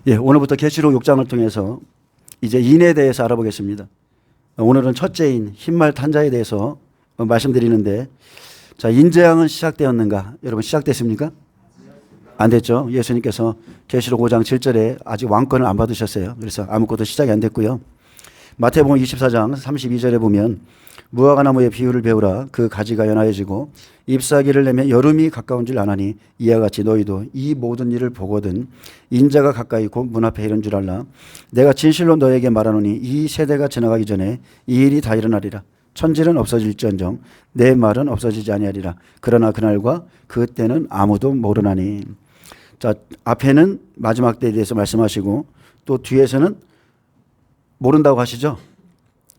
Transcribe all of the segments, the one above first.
예, 오늘부터 계시록 6장을 통해서 이제 인에 대해서 알아보겠습니다. 오늘은 첫째인 흰말 탄자에 대해서 말씀드리는데, 자, 인재앙은 시작되었는가? 여러분 시작됐습니까? 안 됐죠. 예수님께서 계시록 5장 7절에 아직 왕권을 안 받으셨어요. 그래서 아무것도 시작이 안 됐고요. 마태복음 24장 32절에 보면 무화과 나무의 비유를 배우라. 그 가지가 연하여지고 잎사귀를 내면 여름이 가까운 줄 아나니 이와 같이 너희도 이 모든 일을 보거든 인자가 가까이 곧 문 앞에 이른 줄 알라. 내가 진실로 너에게 말하노니 이 세대가 지나가기 전에 이 일이 다 일어나리라. 천지는 없어질지언정 내 말은 없어지지 아니하리라. 그러나 그날과 그때는 아무도 모르나니. 자, 앞에는 마지막 때에 대해서 말씀하시고 또 뒤에서는 모른다고 하시죠.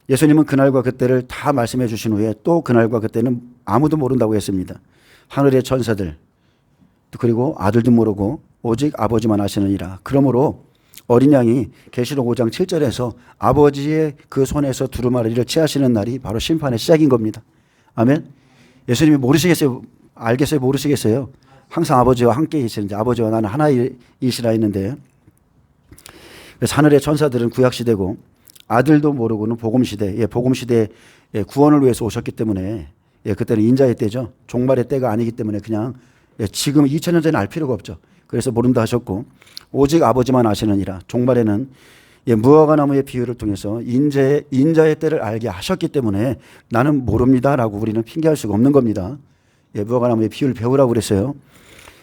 예수님은 그날과 그때를 다 말씀해 주신 후에 또 그날과 그때는 아무도 모른다고 했습니다. 하늘의 천사들 그리고 아들도 모르고 오직 아버지만 아시느니라. 그러므로 어린 양이 계시록 5장 7절에서 아버지의 그 손에서 두루마리를 취하시는 날이 바로 심판의 시작인 겁니다. 아멘. 예수님이 모르시겠어요? 알겠어요? 모르시겠어요? 항상 아버지와 함께 계시는데 아버지와 나는 하나이시라 했는데, 그래서 하늘의 천사들은 구약시대고 아들도 모르고는 복음시대, 복음시대에 구원을 위해서 오셨기 때문에 그때는 인자의 때죠. 종말의 때가 아니기 때문에 그냥 지금 2000년 전에 알 필요가 없죠. 그래서 모른다 하셨고 오직 아버지만 아시느니라. 종말에는 무화과 나무의 비유를 통해서 인자의 때를 알게 하셨기 때문에 나는 모릅니다라고 우리는 핑계할 수가 없는 겁니다. 무화과 나무의 비유를 배우라고 그랬어요.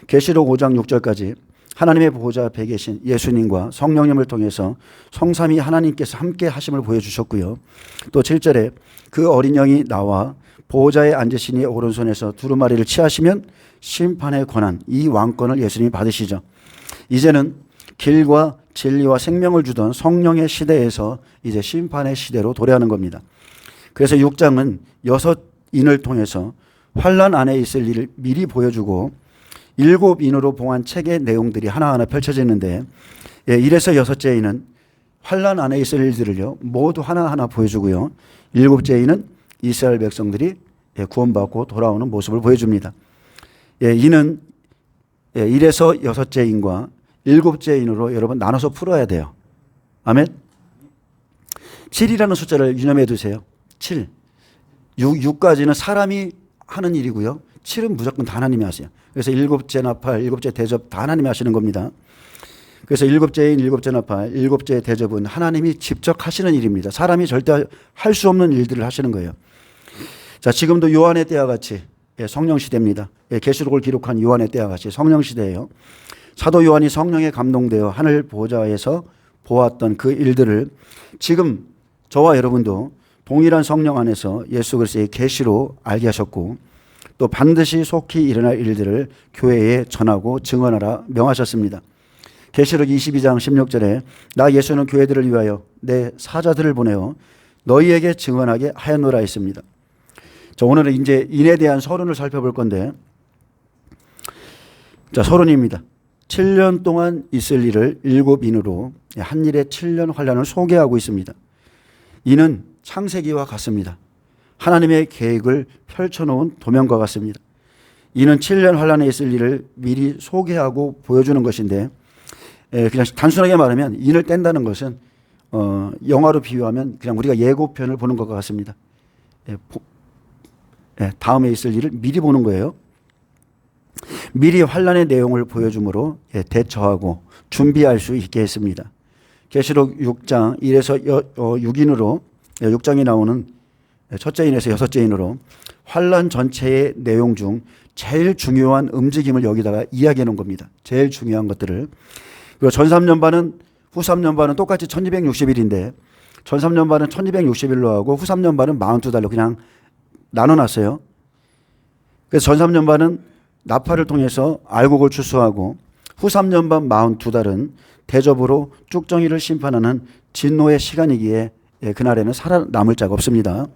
계시록 5장 6절까지 하나님의 보호자 앞에 계신 예수님과 성령님을 통해서 성삼위 하나님께서 함께 하심을 보여주셨고요. 또 7절에 그 어린 영이 나와 보호자의 앉으신 이의 오른손에서 두루마리를 취하시면 심판의 권한, 이 왕권을 예수님이 받으시죠. 이제는 길과 진리와 생명을 주던 성령의 시대에서 이제 심판의 시대로 도래하는 겁니다. 그래서 6장은 6인을 통해서 환난 안에 있을 일을 미리 보여주고 7인으로 봉한 책의 내용들이 하나하나 펼쳐지는데, 1에서 6째 인은 환난 안에 있을 일들을요 모두 하나하나 보여주고요. 7째 인은 이스라엘 백성들이 구원받고 돌아오는 모습을 보여줍니다. 이는 1에서 6째 인과 7째 인으로 여러분 나눠서 풀어야 돼요. 아멘. 7이라는 숫자를 유념해 두세요. 7. 6까지는 사람이 하는 일이고요. 7은 무조건 다 하나님이 하세요. 그래서 7째 나팔, 7째 대접 다 하나님이 하시는 겁니다. 그래서 7째인 7째 나팔, 7째 대접은 하나님이 직접 하시는 일입니다. 사람이 절대 할 수 없는 일들을 하시는 거예요. 자, 지금도 요한의 때와 같이 성령 시대입니다. 계시록을 기록한 요한의 때와 같이 성령 시대예요. 사도 요한이 성령에 감동되어 하늘 보좌에서 보았던 그 일들을 지금 저와 여러분도 동일한 성령 안에서 예수 그리스도의 계시로 알게 하셨고 또 반드시 속히 일어날 일들을 교회에 전하고 증언하라 명하셨습니다. 계시록 22장 16절에 나 예수는 교회들을 위하여 내 사자들을 보내어 너희에게 증언하게 하였노라 했습니다. 자, 오늘은 이제 인에 대한 서론을 살펴볼 건데, 자, 서론입니다. 7년 동안 있을 일을 7인으로 한 일의 7년 환란을 소개하고 있습니다. 이는 창세기와 같습니다. 하나님의 계획을 펼쳐놓은 도면과 같습니다. 이는 7년 환란에 있을 일을 미리 소개하고 보여주는 것인데, 그냥 단순하게 말하면 인을 뗀다는 것은 영화로 비유하면 그냥 우리가 예고편을 보는 것과 같습니다. 다음에 있을 일을 미리 보는 거예요. 미리 환란의 내용을 보여줌으로 대처하고 준비할 수 있게 했습니다. 계시록 6장 1에서 6인으로 6장이 나오는 첫째 인에서 6째 인으로 환란 전체의 내용 중 제일 중요한 움직임을 여기다가 이야기해 놓은 겁니다. 제일 중요한 것들을. 그리고 전 3년반은 후 3년반은 똑같이 1260일인데 전 3년반은 1260일로 하고 후 3년반은 42달로 그냥 나눠놨어요. 그래서 전 3년반은 나팔을 통해서 알곡을 추수하고 후 3년반 42달은 대접으로 쭉정이를 심판하는 진노의 시간이기에 그날에는 살아남을 자가 없습니다.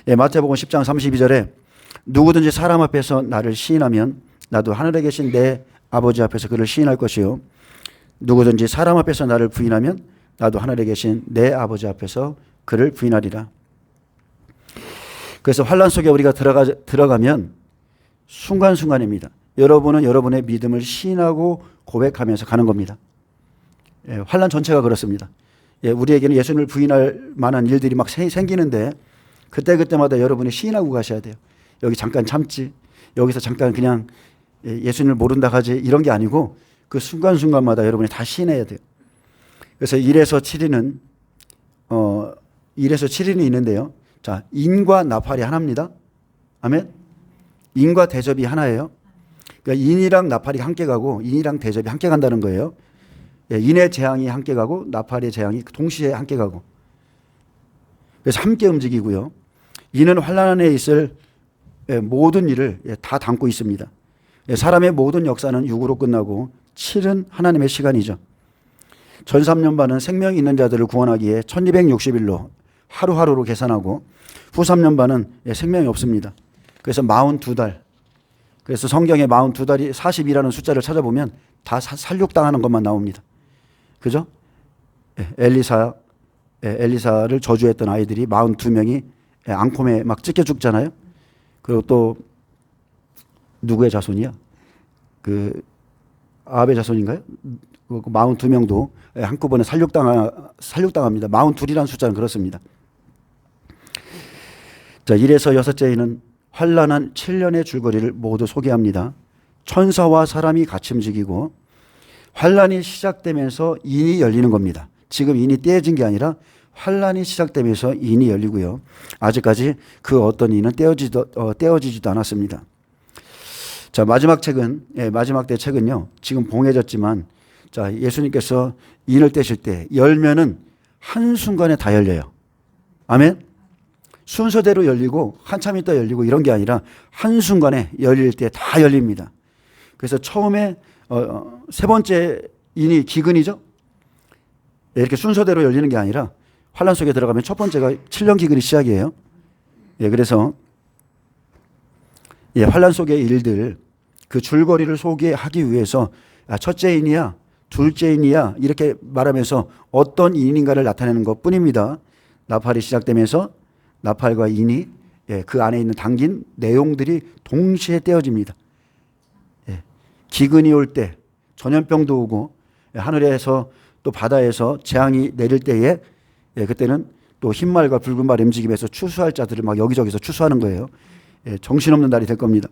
마태복음 10장 32절에 누구든지 사람 앞에서 나를 시인하면 나도 하늘에 계신 내 아버지 앞에서 그를 시인할 것이요 누구든지 사람 앞에서 나를 부인하면 나도 하늘에 계신 내 아버지 앞에서 그를 부인하리라. 그래서 환란 속에 우리가 들어가면 순간순간입니다. 여러분은 여러분의 믿음을 시인하고 고백하면서 가는 겁니다. 환란 전체가 그렇습니다. 우리에게는 예수님을 부인할 만한 일들이 막 생기는데 그때마다 여러분이 시인하고 가셔야 돼요. 여기 잠깐 참지, 여기서 잠깐 그냥 예수님을 모른다 하지, 이런 게 아니고 그 순간순간마다 여러분이 다 시인해야 돼요. 그래서 1에서 7일은 있는데요. 자, 인과 나팔이 하나입니다. 아멘. 인과 대접이 하나예요. 그러니까 인이랑 나팔이 함께 가고 인이랑 대접이 함께 간다는 거예요. 인의 재앙이 함께 가고 나팔의 재앙이 동시에 함께 가고, 그래서 함께 움직이고요. 인은 환난 안에 있을 모든 일을 다 담고 있습니다. 사람의 모든 역사는 6으로 끝나고 7은 하나님의 시간이죠. 전 3년반은 생명이 있는 자들을 구원하기에 1260일로 하루하루로 계산하고, 후 3년반은 생명이 없습니다. 그래서 42달. 그래서 성경에 42달이 40이라는 숫자를 찾아보면 다 살육당하는 것만 나옵니다. 그죠? 엘리사를 저주했던 아이들이 42명이 앙콤에 막 찢겨 죽잖아요. 그리고 또 누구의 자손이야? 그 아합의 자손인가요? 42명도 한꺼번에 살육당합니다. 42이라는 숫자는 그렇습니다. 자, 1에서 6째에는 환란한 7년의 줄거리를 모두 소개합니다. 천사와 사람이 같이 움직이고 환란이 시작되면서 인이 열리는 겁니다. 지금 인이 떼어진 게 아니라 환란이 시작되면서 인이 열리고요. 아직까지 그 어떤 인은 떼어지지도 않았습니다. 자, 마지막 때 책은요. 지금 봉해졌지만, 자, 예수님께서 인을 떼실 때 열면은 한순간에 다 열려요. 아멘. 순서대로 열리고 한참 있다 열리고 이런 게 아니라 한순간에 열릴 때 다 열립니다. 그래서 처음에 세 번째 인이 기근이죠. 이렇게 순서대로 열리는 게 아니라 환란 속에 들어가면 첫 번째가 7년 기근이 시작이에요. 그래서 환란 속의 일들, 그 줄거리를 소개하기 위해서 첫째 인이야, 둘째 인이야 이렇게 말하면서 어떤 인인가를 나타내는 것 뿐입니다. 나팔이 시작되면서 나팔과 인이 그 안에 있는 담긴 내용들이 동시에 떼어집니다. 기근이 올 때, 전염병도 오고 하늘에서 또 바다에서 재앙이 내릴 때에 그때는 또 흰말과 붉은 말 움직임에서 추수할 자들을 막 여기저기서 추수하는 거예요. 정신없는 날이 될 겁니다.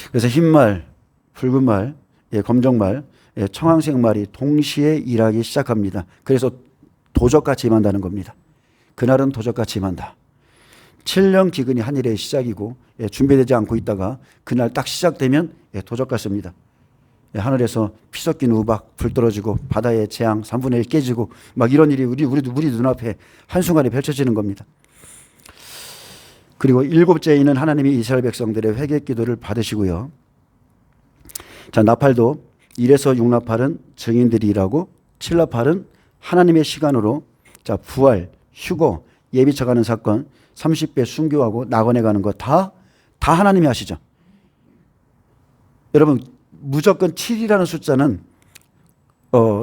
그래서 흰말, 붉은 말, 검정말, 청황색 말이 동시에 일하기 시작합니다. 그래서 도적같이 임한다는 겁니다. 그날은 도적같이 임한다. 7년 기근이 한 일의 시작이고 준비되지 않고 있다가 그날 딱 시작되면 도적 같습니다. 하늘에서 피 섞인 우박, 불 떨어지고 바다의 재앙 3분의 1 깨지고 막 이런 일이 우리 눈앞에 한순간에 펼쳐지는 겁니다. 그리고 7째에는 하나님이 이스라엘 백성들의 회개 기도를 받으시고요. 자, 나팔도 1에서 6나팔은 증인들이 일하고 7나팔은 하나님의 시간으로, 자, 부활, 휴거, 예비쳐가는 사건, 30배 순교하고 낙원에 가는 거 다 하나님이 하시죠. 여러분, 무조건 7이라는 숫자는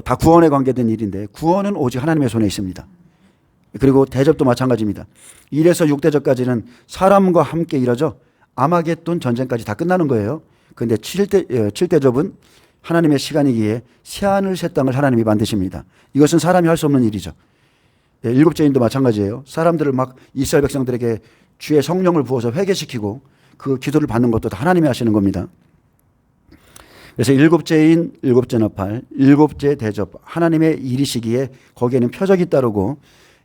다 구원에 관계된 일인데 구원은 오직 하나님의 손에 있습니다. 그리고 대접도 마찬가지입니다. 1에서 6대접까지는 사람과 함께 일하죠. 아마겟돈 전쟁까지 다 끝나는 거예요. 그런데 7대접은 하나님의 시간이기에 새하늘 새 땅을 하나님이 만드십니다. 이것은 사람이 할 수 없는 일이죠. 7째인도 마찬가지예요. 사람들을 막 이스라엘 백성들에게 주의 성령을 부어서 회개시키고 그 기도를 받는 것도 다 하나님이 하시는 겁니다. 그래서 7째인 7째 나팔, 7째 대접, 하나님의 일이시기에 거기에는 표적이 따르고,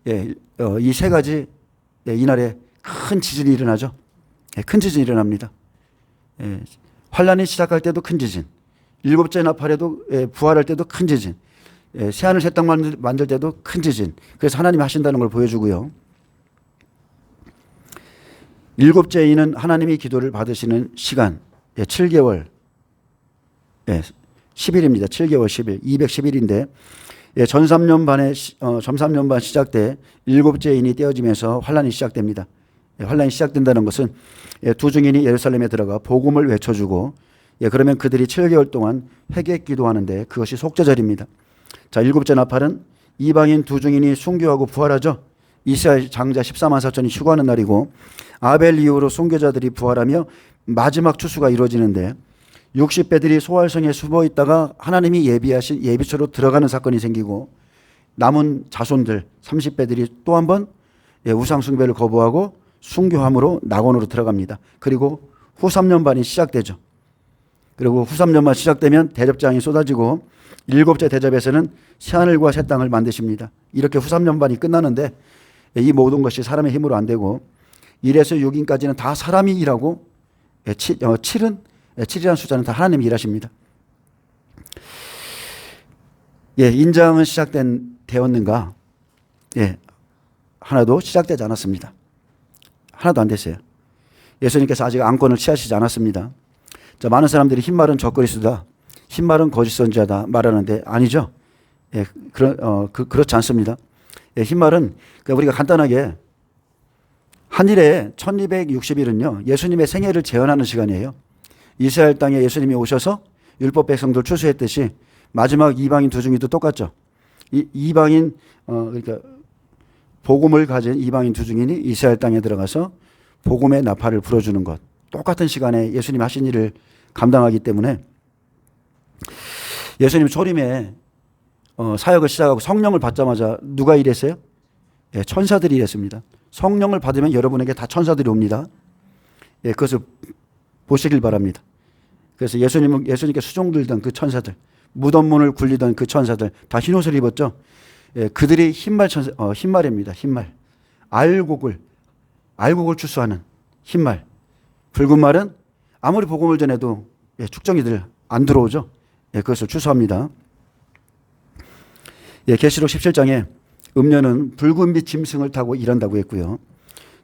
이 세 가지, 이날에 큰 지진이 일어나죠. 큰 지진이 일어납니다. 환란이 시작할 때도 큰 지진, 7째 나팔에도 부활할 때도 큰 지진, 새하늘 새 땅 만들 때도 큰 지진. 그래서 하나님이 하신다는 걸 보여주고요. 7째인은 하나님이 기도를 받으시는 시간, 7개월, 10일입니다. 7개월 10일, 210일인데 전 3년 반 시작 때 7째 인이 떼어지면서 환란이 시작됩니다. 환란이 시작된다는 것은 두 증인이 예루살렘에 들어가 복음을 외쳐주고, 그러면 그들이 7개월 동안 회개 기도하는데 그것이 속죄절입니다. 자, 7째 나팔은 이방인 두 증인이 순교하고 부활하죠. 이스라엘 장자 14만 4천이 휴거하는 날이고, 아벨 이후로 순교자들이 부활하며 마지막 추수가 이루어지는데, 60배들이 소활성에 숨어 있다가 하나님이 예비하신 예비처로 들어가는 사건이 생기고 남은 자손들 30배들이 또 한 번 우상 숭배를 거부하고 순교함으로 낙원으로 들어갑니다. 그리고 후 3년반이 시작되죠. 그리고 후 3년반 시작되면 대접장이 쏟아지고 일곱째 대접에서는 새하늘과 새 땅을 만드십니다. 이렇게 후 3년반이 끝나는데 이 모든 것이 사람의 힘으로 안 되고 1에서 6인까지는 다 사람이 일하고 7이라는 숫자는 다 하나님이 일하십니다. 인장은 되었는가? 하나도 시작되지 않았습니다. 하나도 안 됐어요. 예수님께서 아직 안건을 취하시지 않았습니다. 자, 많은 사람들이 흰말은 적그리스도다, 흰말은 거짓 선지자다 말하는데 아니죠. 그렇지 않습니다. 흰말은 우리가 간단하게 한일에 1260일은요 예수님의 생애를 재현하는 시간이에요. 이스라엘 땅에 예수님이 오셔서 율법 백성들 추수했듯이 마지막 이방인 두 중이도 똑같죠. 이방인 그러니까 복음을 가진 이방인 두 중인이 이스라엘 땅에 들어가서 복음의 나팔을 불어주는 것, 똑같은 시간에 예수님이 하신 일을 감당하기 때문에 예수님 초림에 사역을 시작하고 성령을 받자마자 누가 일했어요? 천사들이 일했습니다. 성령을 받으면 여러분에게 다 천사들이 옵니다. 그것을 보시길 바랍니다. 그래서 예수님께 수종들던 그 천사들, 무덤문을 굴리던 그 천사들 다 흰옷을 입었죠. 그들이 흰말입니다. 흰말. 알곡을 추수하는 흰말. 붉은 말은 아무리 복음을 전해도 축정이들 안 들어오죠. 그것을 추수합니다. 계시록 17장에 음녀는 붉은빛 짐승을 타고 일한다고 했고요.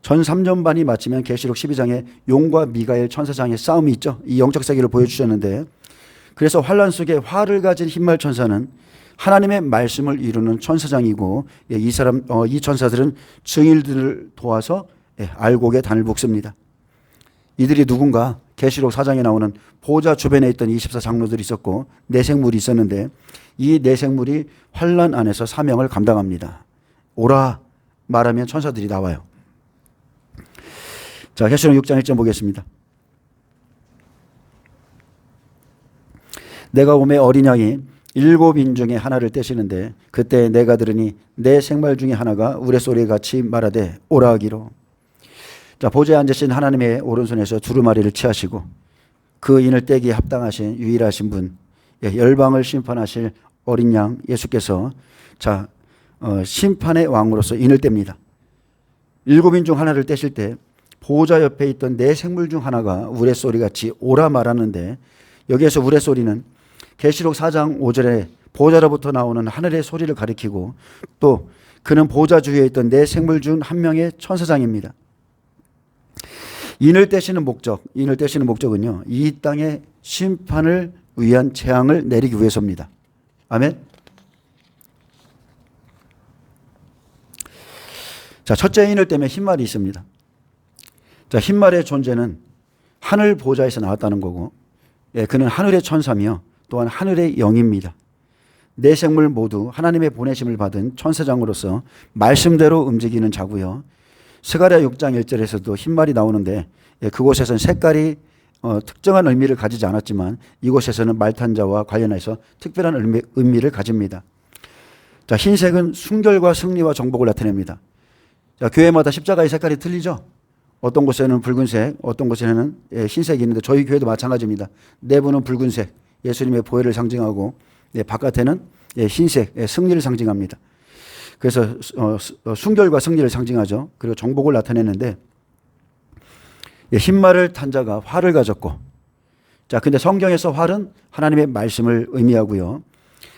전 3년반이 마치면 계시록 12장에 용과 미가엘 천사장의 싸움이 있죠. 이 영적 세계를 보여주셨는데, 그래서 환란 속에 활을 가진 흰말 천사는 하나님의 말씀을 이루는 천사장이고, 이 천사들은 증인들을 도와서 알곡의 단을 묶습니다. 이들이 누군가? 계시록 4장에 나오는 보좌 주변에 있던 24장로들이 있었고 내생물이 있었는데, 이 내생물이 환란 안에서 사명을 감당합니다. 오라 말하면 천사들이 나와요. 자, 계시록 6장 1절 보겠습니다. 내가 오매 어린 양이 7인 중에 하나를 떼시는데, 그때 내가 들으니 내 생말 중에 하나가 우레소리 같이 말하되 오라 하기로. 자, 보좌에 앉으신 하나님의 오른손에서 두루마리를 취하시고 그 인을 떼기에 합당하신 유일하신 분, 열방을 심판하실 어린 양 예수께서 심판의 왕으로서 인을 뗍니다. 7인 중 하나를 떼실 때 보좌 옆에 있던 네 생물 중 하나가 우레소리 같이 오라 말하는데, 여기에서 우레소리는 계시록 4장 5절에 보좌로부터 나오는 하늘의 소리를 가리키고, 또 그는 보좌 주위에 있던 네 생물 중 한 명의 천사장입니다. 인을 떼시는 목적은요, 이 땅의 심판을 위한 재앙을 내리기 위해서입니다. 아멘. 자, 첫째 인을 떼면 흰말이 있습니다. 자, 흰말의 존재는 하늘 보좌에서 나왔다는 거고, 그는 하늘의 천사며 또한 하늘의 영입니다. 네 생물 모두 하나님의 보내심을 받은 천사장으로서 말씀대로 움직이는 자고요. 스가랴 6장 1절에서도 흰말이 나오는데, 그곳에서는 색깔이 특정한 의미를 가지지 않았지만 이곳에서는 말탄자와 관련해서 특별한 의미를 가집니다. 자, 흰색은 순결과 승리와 정복을 나타냅니다. 자, 교회마다 십자가의 색깔이 틀리죠. 어떤 곳에는 붉은색, 어떤 곳에는 흰색이 있는데 저희 교회도 마찬가지입니다. 내부는 붉은색, 예수님의 보혈을 상징하고, 바깥에는 흰색, 승리를 상징합니다. 그래서 순결과 승리를 상징하죠. 그리고 정복을 나타내는데, 흰말을 탄 자가 활을 가졌고, 자, 근데 성경에서 활은 하나님의 말씀을 의미하고요.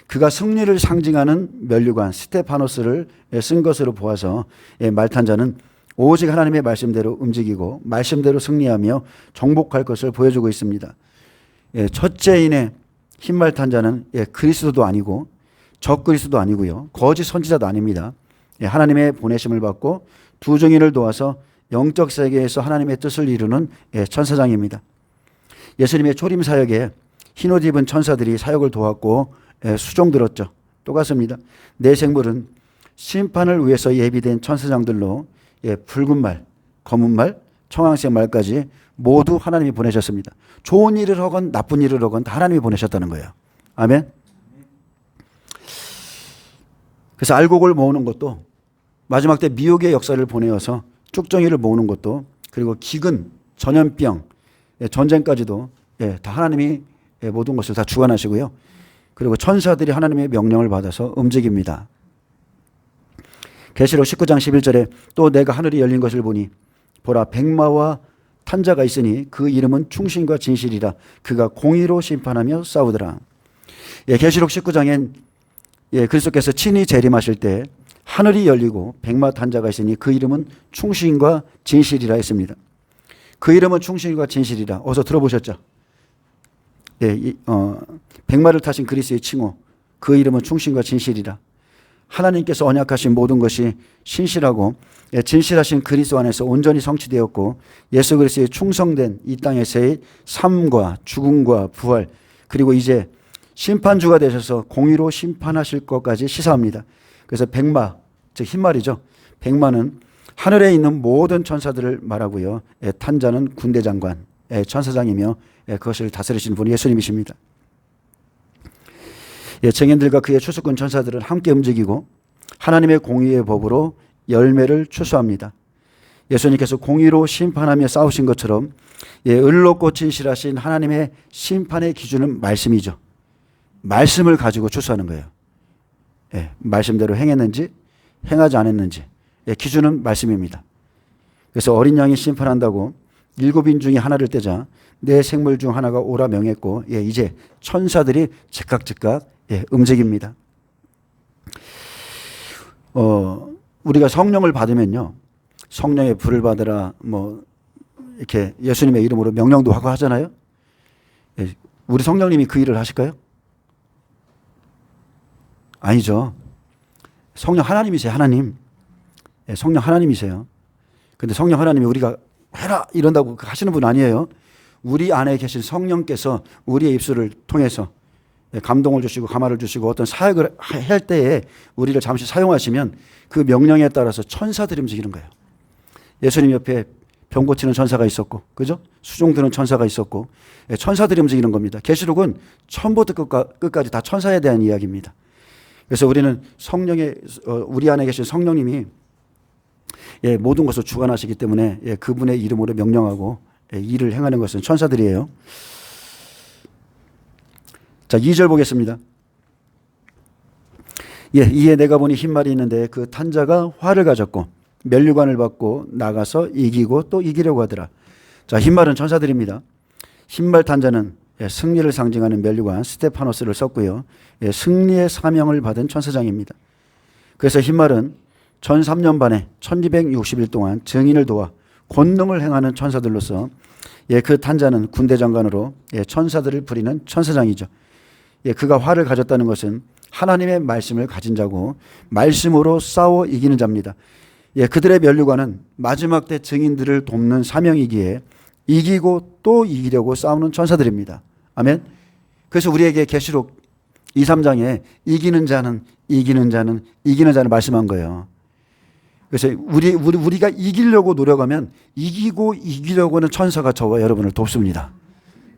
그가 승리를 상징하는 면류관 스테파노스를 쓴 것으로 보아서 말탄 자는 오직 하나님의 말씀대로 움직이고 말씀대로 승리하며 정복할 것을 보여주고 있습니다. 첫째인의 흰말 탄 자는 그리스도도 아니고 적그리스도도 아니고요. 거짓 선지자도 아닙니다. 하나님의 보내심을 받고 두 증인을 도와서 영적 세계에서 하나님의 뜻을 이루는 천사장입니다. 예수님의 초림 사역에 흰옷 입은 천사들이 사역을 도왔고 수종들었죠. 똑같습니다. 네 생물은 심판을 위해서 예비된 천사장들로 붉은 말, 검은 말, 청황색 말까지 모두 하나님이 보내셨습니다. 좋은 일을 하건 나쁜 일을 하건 다 하나님이 보내셨다는 거예요. 아멘. 그래서 알곡을 모으는 것도 마지막 때 미혹의 역사를 보내어서 쭉정이를 모으는 것도 그리고 기근, 전염병, 전쟁까지도 다 하나님이 모든 것을 다 주관하시고요. 그리고 천사들이 하나님의 명령을 받아서 움직입니다. 계시록 19장 11절에 또 내가 하늘이 열린 것을 보니 보라 백마와 탄자가 있으니 그 이름은 충신과 진실이라 그가 공의로 심판하며 싸우더라. 계시록 19장엔 그리스도께서 친히 재림하실 때 하늘이 열리고 백마 탄자가 있으니 그 이름은 충신과 진실이라 했습니다. 그 이름은 충신과 진실이라 어서 들어보셨죠? 백마를 타신 그리스도의 칭호 그 이름은 충신과 진실이라. 하나님께서 언약하신 모든 것이 신실하고 진실하신 그리스도 안에서 온전히 성취되었고 예수 그리스도의 충성된 이 땅에서의 삶과 죽음과 부활 그리고 이제 심판주가 되셔서 공의로 심판하실 것까지 시사합니다. 그래서 백마, 즉 흰말이죠. 백마는 하늘에 있는 모든 천사들을 말하고요. 탄자는 군대 장관, 천사장이며 그것을 다스리시는 분이 예수님이십니다. 증인들과 그의 추수꾼 천사들은 함께 움직이고 하나님의 공의의 법으로 열매를 추수합니다. 예수님께서 공의로 심판하며 싸우신 것처럼 을롭고 진실하신 하나님의 심판의 기준은 말씀이죠. 말씀을 가지고 추수하는 거예요. 말씀대로 행했는지 행하지 않았는지 기준은 말씀입니다. 그래서 어린 양이 심판한다고 7인 중에 하나를 떼자 내 생물 중 하나가 오라 명했고 이제 천사들이 즉각 움직입니다. 우리가 성령을 받으면요. 성령의 불을 받으라 뭐 이렇게 예수님의 이름으로 명령도 하고 하잖아요. 우리 성령님이 그 일을 하실까요? 아니죠. 성령 하나님이세요. 하나님. 성령 하나님이세요. 근데 성령 하나님이 우리가 해라 이런다고 하시는 분 아니에요. 우리 안에 계신 성령께서 우리의 입술을 통해서 감동을 주시고 감화를 주시고 어떤 사역을 할 때에 우리를 잠시 사용하시면 그 명령에 따라서 천사들이 움직이는 거예요. 예수님 옆에 병 고치는 천사가 있었고, 그죠? 수종 드는 천사가 있었고, 천사들이 움직이는 겁니다. 계시록은 처음부터 끝까지 다 천사에 대한 이야기입니다. 그래서 우리는 우리 안에 계신 성령님이 모든 것을 주관하시기 때문에 그분의 이름으로 명령하고 일을 행하는 것은 천사들이에요. 자, 2절 보겠습니다. 이에 내가 보니 흰말이 있는데 그 탄자가 활을 가졌고 면류관을 받고 나가서 이기고 또 이기려고 하더라. 자, 흰말은 천사들입니다. 흰말 탄자는 승리를 상징하는 면류관 스테파노스를 썼고요. 승리의 사명을 받은 천사장입니다. 그래서 흰말은 전 3년 반에 1260일 동안 증인을 도와 권능을 행하는 천사들로서 그 탄자는 군대 장관으로 천사들을 부리는 천사장이죠. 그가 활을 가졌다는 것은 하나님의 말씀을 가진 자고 말씀으로 싸워 이기는 자입니다. 그들의 면류관은 마지막 때 증인들을 돕는 사명이기에 이기고 또 이기려고 싸우는 천사들입니다. 아멘. 그래서 우리에게 계시록 2, 3장에 이기는 자는 말씀한 거예요. 그래서 우리가 이기려고 노력하면 이기고 이기려고 하는 천사가 저와 여러분을 돕습니다.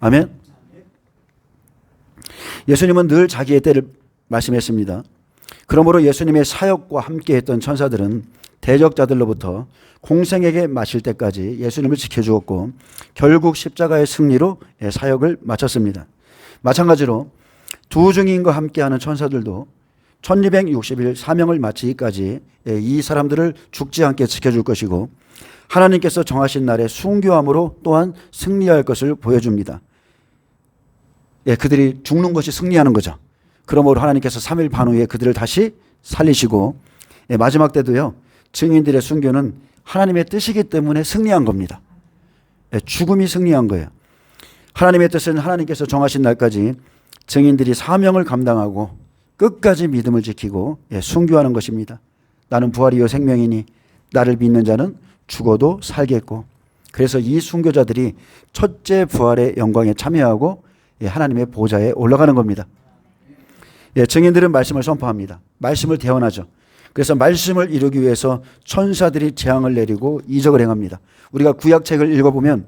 아멘. 예수님은 늘 자기의 때를 말씀했습니다. 그러므로 예수님의 사역과 함께했던 천사들은 대적자들로부터 공생에게 마칠 때까지 예수님을 지켜주었고 결국 십자가의 승리로 사역을 마쳤습니다. 마찬가지로 두 증인과 함께하는 천사들도 1260일 사명을 마치기까지 이 사람들을 죽지 않게 지켜줄 것이고 하나님께서 정하신 날에 순교함으로 또한 승리할 것을 보여줍니다. 그들이 죽는 것이 승리하는 거죠. 그러므로 하나님께서 3일 반 후에 그들을 다시 살리시고 마지막 때도요. 증인들의 순교는 하나님의 뜻이기 때문에 승리한 겁니다. 죽음이 승리한 거예요. 하나님의 뜻은 하나님께서 정하신 날까지 증인들이 사명을 감당하고 끝까지 믿음을 지키고 순교하는 것입니다. 나는 부활이요 생명이니 나를 믿는 자는 죽어도 살겠고 그래서 이 순교자들이 첫째 부활의 영광에 참여하고 하나님의 보좌에 올라가는 겁니다. 증인들은 말씀을 선포합니다. 말씀을 대언하죠. 그래서 말씀을 이루기 위해서 천사들이 재앙을 내리고 이적을 행합니다. 우리가 구약책을 읽어보면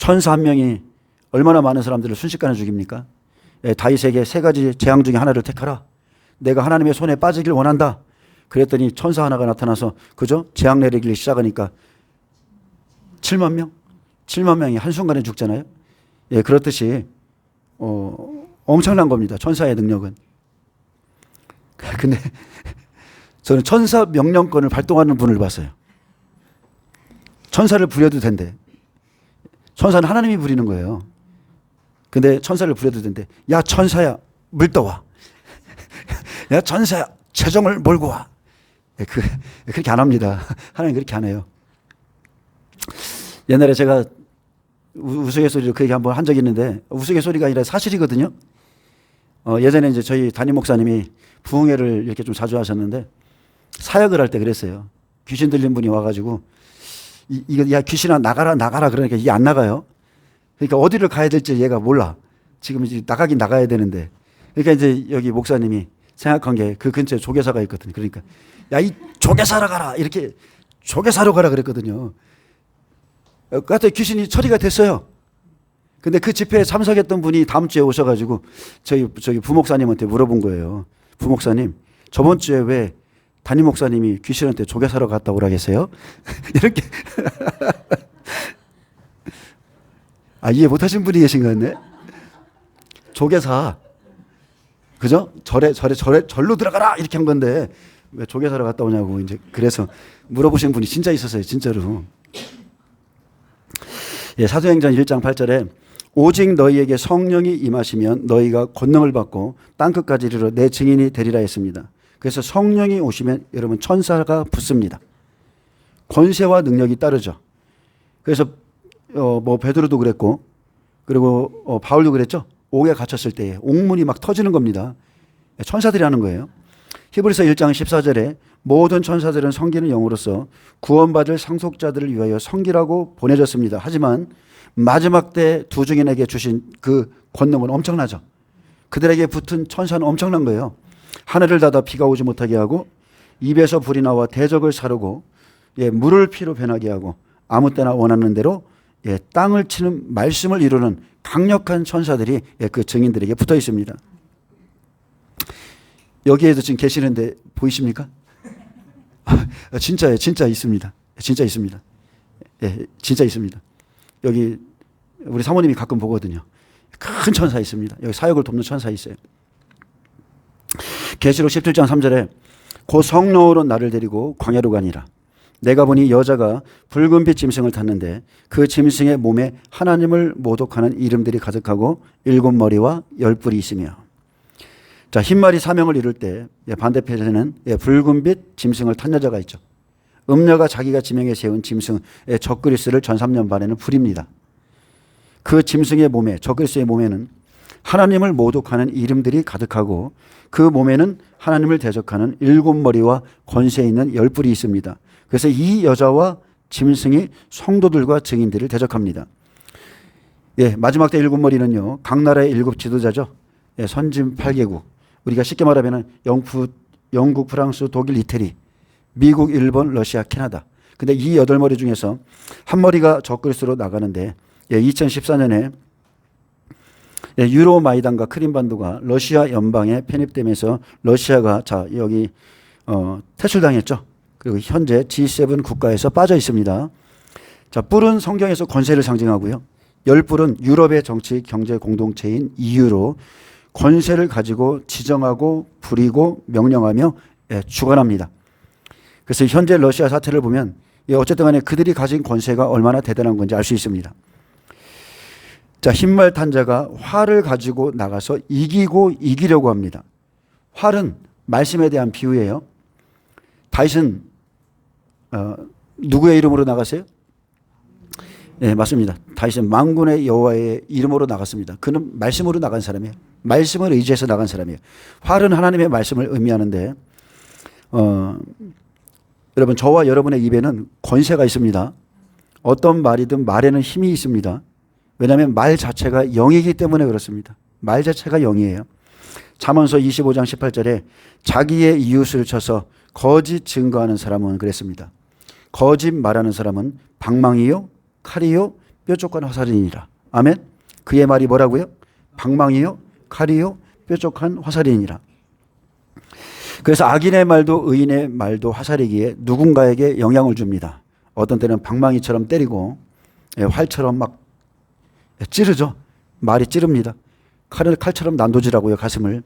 천사 한 명이 얼마나 많은 사람들을 순식간에 죽입니까? 예, 다윗에게 세 가지 재앙 중에 하나를 택하라. 내가 하나님의 손에 빠지길 원한다. 그랬더니 천사 하나가 나타나서 그죠? 재앙 내리기 시작하니까 7만 명? 7만 명이 한순간에 죽잖아요. 예, 그렇듯이 엄청난 겁니다. 천사의 능력은. 근데 저는 천사 명령권을 발동하는 분을 봤어요. 천사를 부려도 된대. 천사는 하나님이 부리는 거예요. 근데 천사를 부려도 된대. 야, 천사야, 물 떠와. 야, 천사야, 재정을 몰고 와. 그렇게 안 합니다. 하나님 그렇게 안 해요. 옛날에 제가 우스갯소리로 그 얘기 한번 한 적이 있는데, 우스갯소리가 아니라 사실이거든요. 예전에 이제 저희 담임 목사님이 부흥회를 이렇게 좀 자주 하셨는데, 사역을 할 때 그랬어요. 귀신 들린 분이 와가지고, 이거, 야, 귀신아, 나가라. 그러니까 이게 안 나가요. 그러니까 어디를 가야 될지 얘가 몰라. 지금 이제 나가긴 나가야 되는데. 그러니까 이제 여기 목사님이 생각한 게 그 근처에 조개사가 있거든요. 그러니까, 야, 이 조개 사러 가라. 이렇게 조개 사러 가라 그랬거든요. 그랬더니 귀신이 처리가 됐어요. 근데 그 집회에 참석했던 분이 다음 주에 오셔가지고 저희 부목사님한테 물어본 거예요. 부목사님, 저번 주에 왜 담임 목사님이 귀신한테 조개 사러 갔다 오라 계세요? 이렇게. 이해 못 하신 분이 계신 것 같네. 조개사. 그죠? 절로 들어가라! 이렇게 한 건데, 왜 조개 사러 갔다 오냐고, 이제, 그래서 물어보신 분이 진짜 있었어요, 진짜로. 예, 사도행전 1장 8절에, 오직 너희에게 성령이 임하시면 너희가 권능을 받고 땅끝까지 이르러 내 증인이 되리라 했습니다. 그래서 성령이 오시면 여러분 천사가 붙습니다. 권세와 능력이 따르죠. 그래서 뭐 베드로도 그랬고, 그리고 바울도 그랬죠. 옥에 갇혔을 때에 옥문이 막 터지는 겁니다. 천사들이 하는 거예요. 히브리서 1장 14절에 모든 천사들은 섬기는 영으로서 구원받을 상속자들을 위하여 섬기라고 보내졌습니다. 하지만 마지막 때 두 증인에게 주신 그 권능은 엄청나죠. 그들에게 붙은 천사는 엄청난 거예요. 하늘을 닫아 비가 오지 못하게 하고, 입에서 불이 나와 대적을 사르고, 물을 피로 변하게 하고, 아무 때나 원하는 대로 땅을 치는 말씀을 이루는 강력한 천사들이 그 증인들에게 붙어 있습니다. 여기에도 지금 계시는데 보이십니까? 진짜예요. 진짜 있습니다. 진짜 있습니다. 진짜 있습니다. 여기 우리 사모님이 가끔 보거든요. 큰 천사 있습니다. 여기 사역을 돕는 천사 있어요. 계시록 17장 3절에 곧 성령으로 나를 데리고 광야로 가니라. 내가 보니 여자가 붉은빛 짐승을 탔는데 그 짐승의 몸에 하나님을 모독하는 이름들이 가득하고 7머리와 10뿔이 있으며. 자, 흰말이 사명을 이룰 때 반대편에는 붉은빛 짐승을 탄 여자가 있죠. 음녀가 자기가 지명에 세운 짐승 적그리스를 전 3년 반에는 부립니다. 그 짐승의 몸에, 적그리스의 몸에는 하나님을 모독하는 이름들이 가득하고 그 몸에는 하나님을 대적하는 7머리와 권세 있는 10뿔이 있습니다. 그래서 이 여자와 짐승이 성도들과 증인들을 대적합니다. 마지막 때 7머리는요, 각 나라의 7 지도자죠. 선진 8개국. 우리가 쉽게 말하면 영국, 프랑스, 독일, 이태리, 미국, 일본, 러시아, 캐나다. 근데 이 8머리 중에서 한 머리가 적그리스로 나가는데 2014년에 유로마이단과 크림반도가 러시아 연방에 편입되면서 러시아가 여기 퇴출당했죠. 그리고 현재 G7 국가에서 빠져 있습니다. 자, 뿔은 성경에서 권세를 상징하고요. 10뿔은 유럽의 정치 경제 공동체인 EU로 권세를 가지고 지정하고 부리고 명령하며 주관합니다. 그래서 현재 러시아 사태를 보면 어쨌든 간에 그들이 가진 권세가 얼마나 대단한 건지 알 수 있습니다. 자, 흰말 탄 자가 활을 가지고 나가서 이기려고 합니다. 활은 말씀에 대한 비유예요. 다윗은 누구의 이름으로 나갔어요? 네, 맞습니다. 다윗은 만군의 여호와의 이름으로 나갔습니다. 그는 말씀으로 나간 사람이에요. 말씀을 의지해서 나간 사람이에요. 활은 하나님의 말씀을 의미하는데 여러분, 저와 여러분의 입에는 권세가 있습니다. 어떤 말이든 말에는 힘이 있습니다. 왜냐하면 말 자체가 영이기 때문에 그렇습니다. 말 자체가 영이에요. 잠언서 25장 18절에 자기의 이웃을 쳐서 거짓 증거하는 사람은 그랬습니다. 거짓 말하는 사람은 방망이요, 칼이요, 뾰족한 화살이니라. 아멘. 그의 말이 뭐라고요? 방망이요 칼이요 뾰족한 화살이니라. 그래서 악인의 말도 의인의 말도 화살이기에 누군가에게 영향을 줍니다. 어떤 때는 방망이처럼 때리고 활처럼 막 찌르죠. 말이 찌릅니다. 칼을 칼처럼 난도질하고요, 가슴을.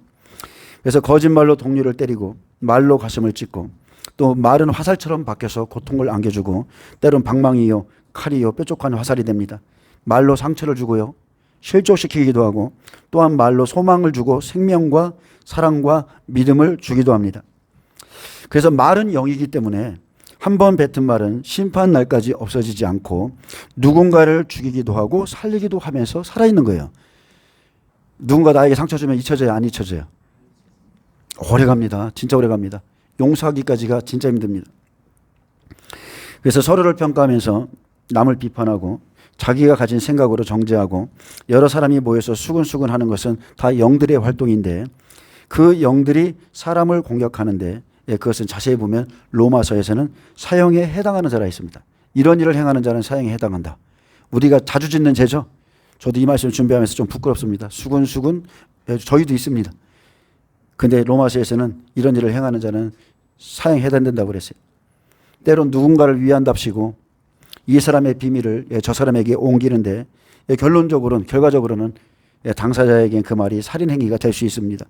그래서 거짓말로 동료를 때리고 말로 가슴을 찢고 또 말은 화살처럼 바뀌어서 고통을 안겨주고 때론 방망이요 칼이요 뾰족한 화살이 됩니다. 말로 상처를 주고요, 실족시키기도 하고 또한 말로 소망을 주고 생명과 사랑과 믿음을 주기도 합니다. 그래서 말은 영이기 때문에 한 번 뱉은 말은 심판 날까지 없어지지 않고 누군가를 죽이기도 하고 살리기도 하면서 살아있는 거예요. 누군가 나에게 상처 주면 잊혀져요, 안 잊혀져요? 오래 갑니다. 진짜 오래 갑니다. 용서하기까지가 진짜 힘듭니다. 그래서 서로를 평가하면서 남을 비판하고 자기가 가진 생각으로 정죄하고 여러 사람이 모여서 수근수근 하는 것은 다 영들의 활동인데 그 영들이 사람을 공격하는데 그것은 자세히 보면 로마서에서는 사형에 해당하는 자라 있습니다. 이런 일을 행하는 자는 사형에 해당한다. 우리가 자주 짓는 죄죠. 저도 이 말씀을 준비하면서 좀 부끄럽습니다. 수근수근 저희도 있습니다. 근데 로마서에서는 이런 일을 행하는 자는 사형에 해당된다고 그랬어요. 때론 누군가를 위한답시고 이 사람의 비밀을 저 사람에게 옮기는데 결과적으로는 당사자에겐 그 말이 살인행위가 될 수 있습니다.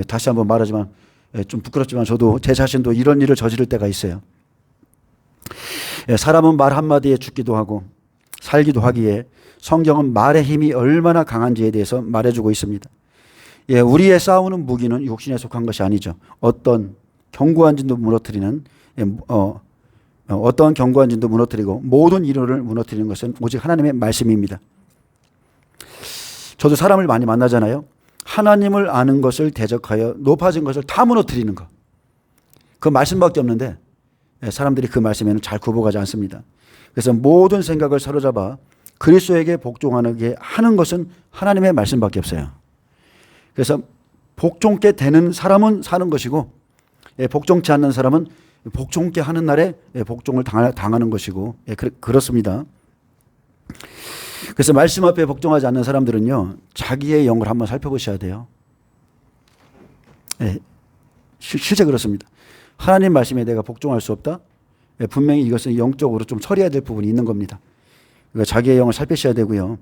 다시 한번 말하지만 좀 부끄럽지만 저도 제 자신도 이런 일을 저지를 때가 있어요. 사람은 말 한마디에 죽기도 하고 살기도 하기에 성경은 말의 힘이 얼마나 강한지에 대해서 말해주고 있습니다. 우리의 싸우는 무기는 육신에 속한 것이 아니죠. 어떤 견고한 진도 무너뜨리는 어떠한 견고한 진도 무너뜨리고 모든 이론을 무너뜨리는 것은 오직 하나님의 말씀입니다. 저도 사람을 많이 만나잖아요. 하나님을 아는 것을 대적하여 높아진 것을 다 무너뜨리는 것. 그 말씀밖에 없는데 사람들이 그 말씀에는 잘 굽어가지 않습니다. 그래서 모든 생각을 사로잡아 그리스도에게 복종하게 하는 것은 하나님의 말씀밖에 없어요. 그래서 복종케 되는 사람은 사는 것이고 복종치 않는 사람은 복종케 하는 날에 복종을 당하는 것이고 그렇습니다. 그래서 말씀 앞에 복종하지 않는 사람들은요, 자기의 영을 한번 살펴보셔야 돼요. 실제 그렇습니다. 하나님 말씀에 내가 복종할 수 없다? 분명히 이것은 영적으로 좀 처리해야 될 부분이 있는 겁니다. 그러니까 자기의 영을 살피셔야 되고요.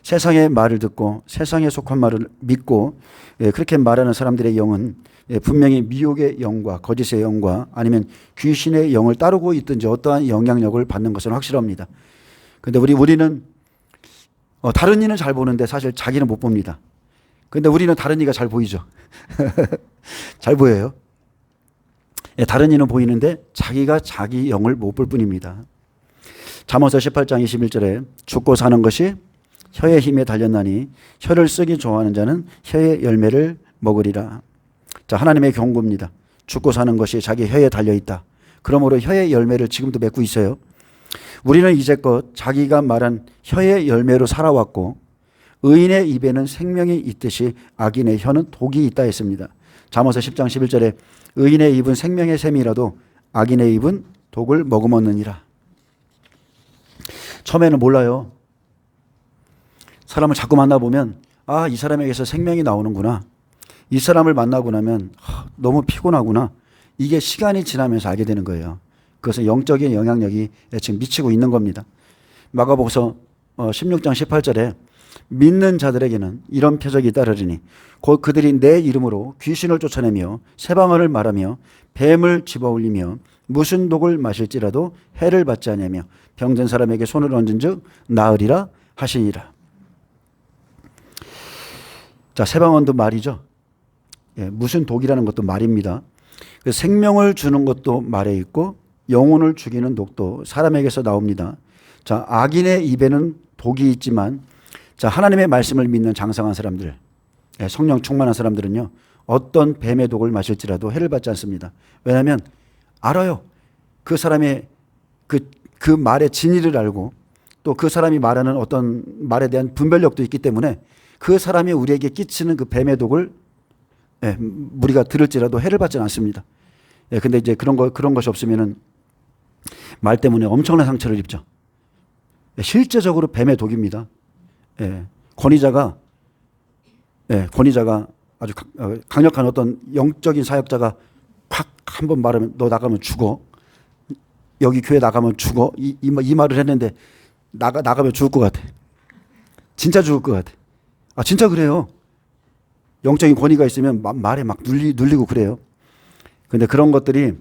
세상의 말을 듣고 세상에 속한 말을 믿고 그렇게 말하는 사람들의 영은 분명히 미혹의 영과 거짓의 영과 아니면 귀신의 영을 따르고 있든지 어떠한 영향력을 받는 것은 확실합니다. 그런데 우리는 다른 이는 잘 보는데 사실 자기는 못 봅니다. 그런데 우리는 다른 이가 잘 보이죠. 잘 보여요. 다른 이는 보이는데 자기가 자기 영을 못 볼 뿐입니다. 잠언서 18장 21절에 죽고 사는 것이 혀의 힘에 달렸나니 혀를 쓰기 좋아하는 자는 혀의 열매를 먹으리라. 자, 하나님의 경고입니다. 죽고 사는 것이 자기 혀에 달려있다. 그러므로 혀의 열매를 지금도 맺고 있어요. 우리는 이제껏 자기가 말한 혀의 열매로 살아왔고 의인의 입에는 생명이 있듯이 악인의 혀는 독이 있다 했습니다. 잠언서 10장 11절에 의인의 입은 생명의 샘이라도 악인의 입은 독을 머금었느니라. 처음에는 몰라요. 사람을 자꾸 만나보면 이 사람에게서 생명이 나오는구나. 이 사람을 만나고 나면 너무 피곤하구나. 이게 시간이 지나면서 알게 되는 거예요. 그것은 영적인 영향력이 지금 미치고 있는 겁니다. 마가복음서 16장 18절에 믿는 자들에게는 이런 표적이 따르리니 곧 그들이 내 이름으로 귀신을 쫓아내며 새방언을 말하며 뱀을 집어올리며 무슨 독을 마실지라도 해를 받지 아니하며 병든 사람에게 손을 얹은즉 나으리라 하시니라. 자, 새방언도 말이죠. 무슨 독이라는 것도 말입니다. 생명을 주는 것도 말에 있고 영혼을 죽이는 독도 사람에게서 나옵니다. 자, 악인의 입에는 독이 있지만 자, 하나님의 말씀을 믿는 장성한 사람들, 성령 충만한 사람들은요, 어떤 뱀의 독을 마실지라도 해를 받지 않습니다. 왜냐하면 알아요. 그 사람의 그 말의 진리를 알고 또 그 사람이 말하는 어떤 말에 대한 분별력도 있기 때문에 그 사람이 우리에게 끼치는 그 뱀의 독을 우리가 들을지라도 해를 받지는 않습니다. 근데 이제 그런 것이 없으면은 말 때문에 엄청난 상처를 입죠. 실제적으로 뱀의 독입니다. 예, 권위자가 아주 강력한 어떤 영적인 사역자가 팍 한 번 말하면 너 나가면 죽어. 여기 교회 나가면 죽어. 이 말을 했는데 나가면 죽을 것 같아. 진짜 죽을 것 같아. 아, 진짜 그래요. 영적인 권위가 있으면 말에 막 눌리고 그래요. 근데 그런 것들이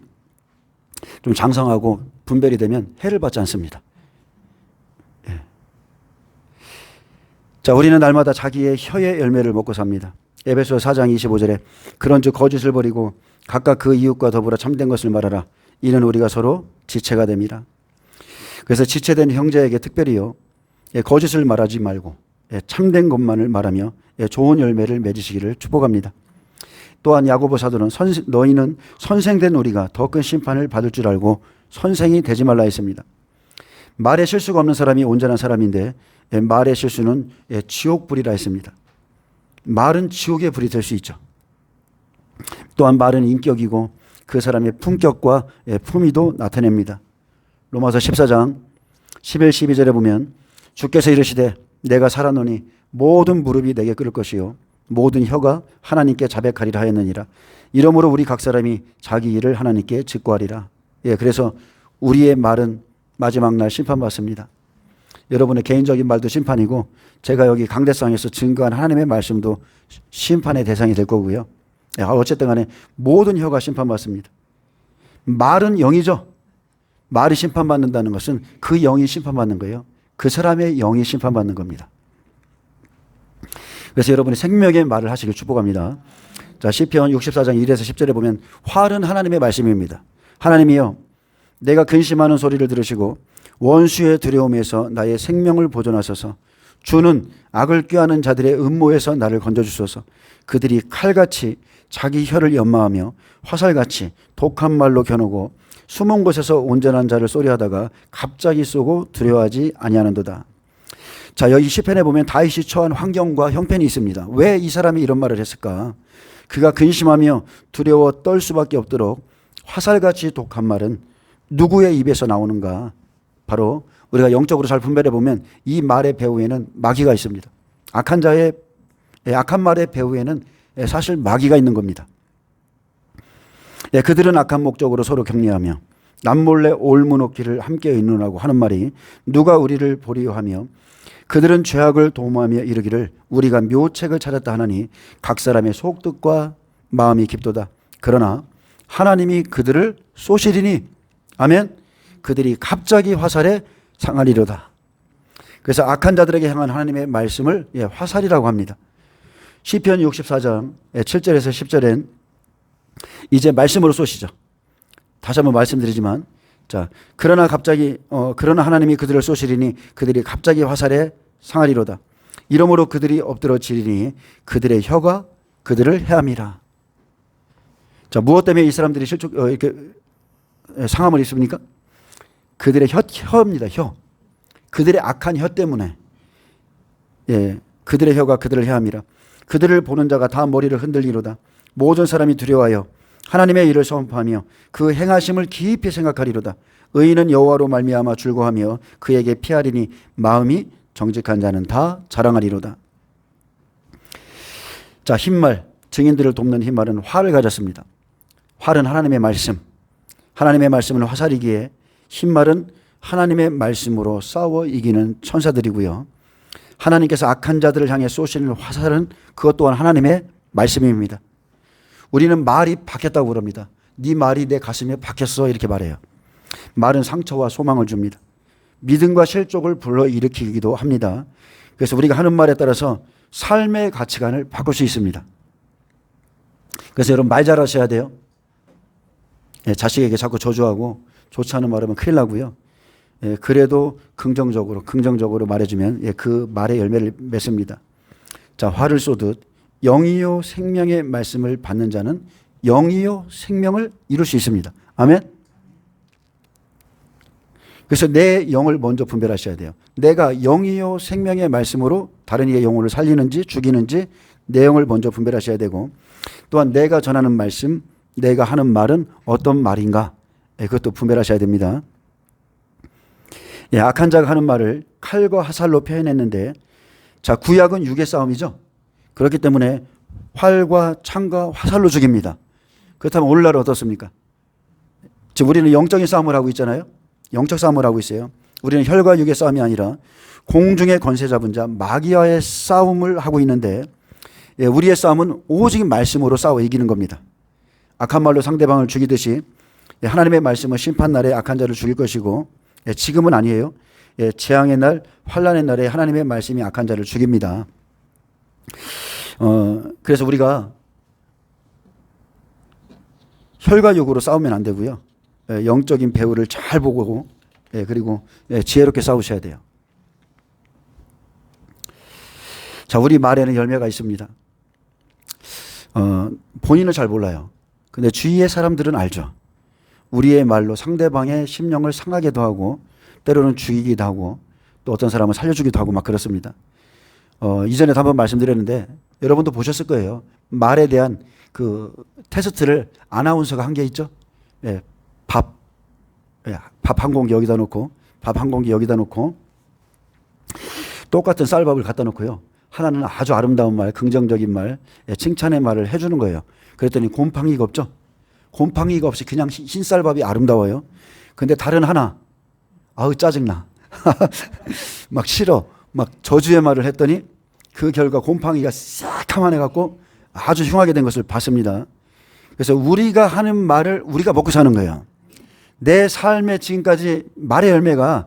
좀 장성하고 분별이 되면 해를 받지 않습니다. 예. 자, 우리는 날마다 자기의 혀의 열매를 먹고 삽니다. 에베소 4장 25절에 그런즉 거짓을 버리고 각각 그 이웃과 더불어 참된 것을 말하라. 이는 우리가 서로 지체가 됩니다. 그래서 지체된 형제에게 특별히요, 거짓을 말하지 말고 참된 것만을 말하며 좋은 열매를 맺으시기를 축복합니다. 또한 야고보 사도는 너희는 선생된 우리가 더 큰 심판을 받을 줄 알고 선생이 되지 말라 했습니다. 말에 실수가 없는 사람이 온전한 사람인데 말의 실수는 지옥불이라 했습니다. 말은 지옥의 불이 될 수 있죠. 또한 말은 인격이고 그 사람의 품격과 품위도 나타냅니다. 로마서 14장 11, 12절에 보면 주께서 이르시되 내가 살아노니 모든 무릎이 내게 꿇을 것이요 모든 혀가 하나님께 자백하리라 하였느니라. 이러므로 우리 각 사람이 자기 일을 하나님께 직고하리라. 그래서 우리의 말은 마지막 날 심판받습니다. 여러분의 개인적인 말도 심판이고 제가 여기 강대상에서 증거한 하나님의 말씀도 심판의 대상이 될 거고요. 어쨌든 간에 모든 혀가 심판받습니다. 말은 영이죠. 말이 심판받는다는 것은 그 영이 심판받는 거예요. 그 사람의 영이 심판받는 겁니다. 그래서 여러분이 생명의 말을 하시길 축복합니다. 자, 시편 64장 1에서 10절에 보면 활은 하나님의 말씀입니다. 하나님이여 내가 근심하는 소리를 들으시고 원수의 두려움에서 나의 생명을 보존하소서. 주는 악을 꾀하는 자들의 음모에서 나를 건져주소서. 그들이 칼같이 자기 혀를 연마하며 화살같이 독한 말로 겨누고 숨은 곳에서 온전한 자를 쏘리하다가 갑자기 쏘고 두려워하지 아니하는도다. 자, 여기 시편에 보면 다윗이 처한 환경과 형편이 있습니다. 왜 이 사람이 이런 말을 했을까? 그가 근심하며 두려워 떨 수밖에 없도록 화살같이 독한 말은 누구의 입에서 나오는가? 바로 우리가 영적으로 잘 분별해 보면 이 말의 배후에는 마귀가 있습니다. 악한 말의 배후에는 사실 마귀가 있는 겁니다. 그들은 악한 목적으로 서로 격려하며 남몰래 올무놓기를 함께 의논하고 하는 말이 누가 우리를 보리하며 그들은 죄악을 도모하며 이르기를 우리가 묘책을 찾았다 하나니 각 사람의 속뜻과 마음이 깊도다. 그러나 하나님이 그들을 쏘시리니 아멘. 그들이 갑자기 화살에 상하리로다. 그래서 악한 자들에게 향한 하나님의 말씀을 화살이라고 합니다. 시편 64장 7절에서 10절엔 이제 말씀으로 쏘시죠. 다시 한번 말씀드리지만 자, 그러나 하나님이 그들을 쏘시리니 그들이 갑자기 화살에 상하리로다. 이러므로 그들이 엎드러지리니 그들의 혀가 그들을 해함이라. 자, 무엇 때문에 이 사람들이 이렇게 상함을 입습니까? 그들의 혀입니다. 혀. 그들의 악한 혀 때문에. 그들의 혀가 그들을 해함이라. 그들을 보는 자가 다 머리를 흔들리로다. 모든 사람이 두려워하여 하나님의 일을 선포하며 그 행하심을 깊이 생각하리로다. 의인은 여호와로 말미암아 즐거워하며 그에게 피하리니 마음이 정직한 자는 다 자랑하리로다. 자, 흰말, 증인들을 돕는 흰말은 활을 가졌습니다. 활은 하나님의 말씀. 하나님의 말씀은 화살이기에 흰말은 하나님의 말씀으로 싸워 이기는 천사들이고요. 하나님께서 악한 자들을 향해 쏘시는 화살은 그것 또한 하나님의 말씀입니다. 우리는 말이 박혔다고 그럽니다. 네 말이 내 가슴에 박혔어 이렇게 말해요. 말은 상처와 소망을 줍니다. 믿음과 실족을 불러일으키기도 합니다. 그래서 우리가 하는 말에 따라서 삶의 가치관을 바꿀 수 있습니다. 그래서 여러분 말 잘하셔야 돼요. 자식에게 자꾸 저주하고 좋지 않은 말하면 큰일 나고요. 그래도 긍정적으로 말해주면 그 말의 열매를 맺습니다. 자, 화를 쏘듯 영이요 생명의 말씀을 받는 자는 영이요 생명을 이룰 수 있습니다. 아멘. 그래서 내 영을 먼저 분별하셔야 돼요. 내가 영이요 생명의 말씀으로 다른 이의 영혼을 살리는지 죽이는지 내 영을 먼저 분별하셔야 되고 또한 내가 전하는 말씀, 내가 하는 말은 어떤 말인가 그것도 분별하셔야 됩니다. 예, 악한 자가 하는 말을 칼과 화살로 표현했는데, 자, 구약은 육의 싸움이죠. 그렇기 때문에 활과 창과 화살로 죽입니다. 그렇다면 오늘날은 어떻습니까? 지금 우리는 영적인 싸움을 하고 있잖아요. 영적 싸움을 하고 있어요. 우리는 혈과 육의 싸움이 아니라 공중의 권세 잡은 자 마귀와의 싸움을 하고 있는데, 예, 우리의 싸움은 오직 말씀으로 싸워 이기는 겁니다. 악한 말로 상대방을 죽이듯이, 예, 하나님의 말씀은 심판날에 악한 자를 죽일 것이고, 예, 지금은 아니에요. 예, 재앙의 날, 환난의 날에 하나님의 말씀이 악한 자를 죽입니다. 그래서 우리가 혈과 육으로 싸우면 안 되고요. 예, 영적인 배후를 잘 보고, 예, 그리고 예, 지혜롭게 싸우셔야 돼요. 자, 우리 말에는 열매가 있습니다. 본인은 잘 몰라요. 근데 주위의 사람들은 알죠. 우리의 말로 상대방의 심령을 상하게도 하고, 때로는 죽이기도 하고, 또 어떤 사람은 살려주기도 하고 막 그렇습니다. 이전에도 한번 말씀드렸는데 여러분도 보셨을 거예요. 말에 대한 그 테스트를 아나운서가 한 게 있죠. 예, 밥 한 공기 여기다 놓고, 밥 한 공기 여기다 놓고, 똑같은 쌀밥을 갖다 놓고요. 하나는 아주 아름다운 말, 긍정적인 말, 예, 칭찬의 말을 해주는 거예요. 그랬더니 곰팡이가 없죠. 곰팡이가 없이 그냥 흰쌀밥이 아름다워요. 근데 다른 하나, 아우 짜증나. 막 싫어. 막 저주의 말을 했더니 그 결과 곰팡이가 싹 감안해갖고 아주 흉하게 된 것을 봤습니다. 그래서 우리가 하는 말을 우리가 먹고 사는 거예요. 내 삶의 지금까지 말의 열매가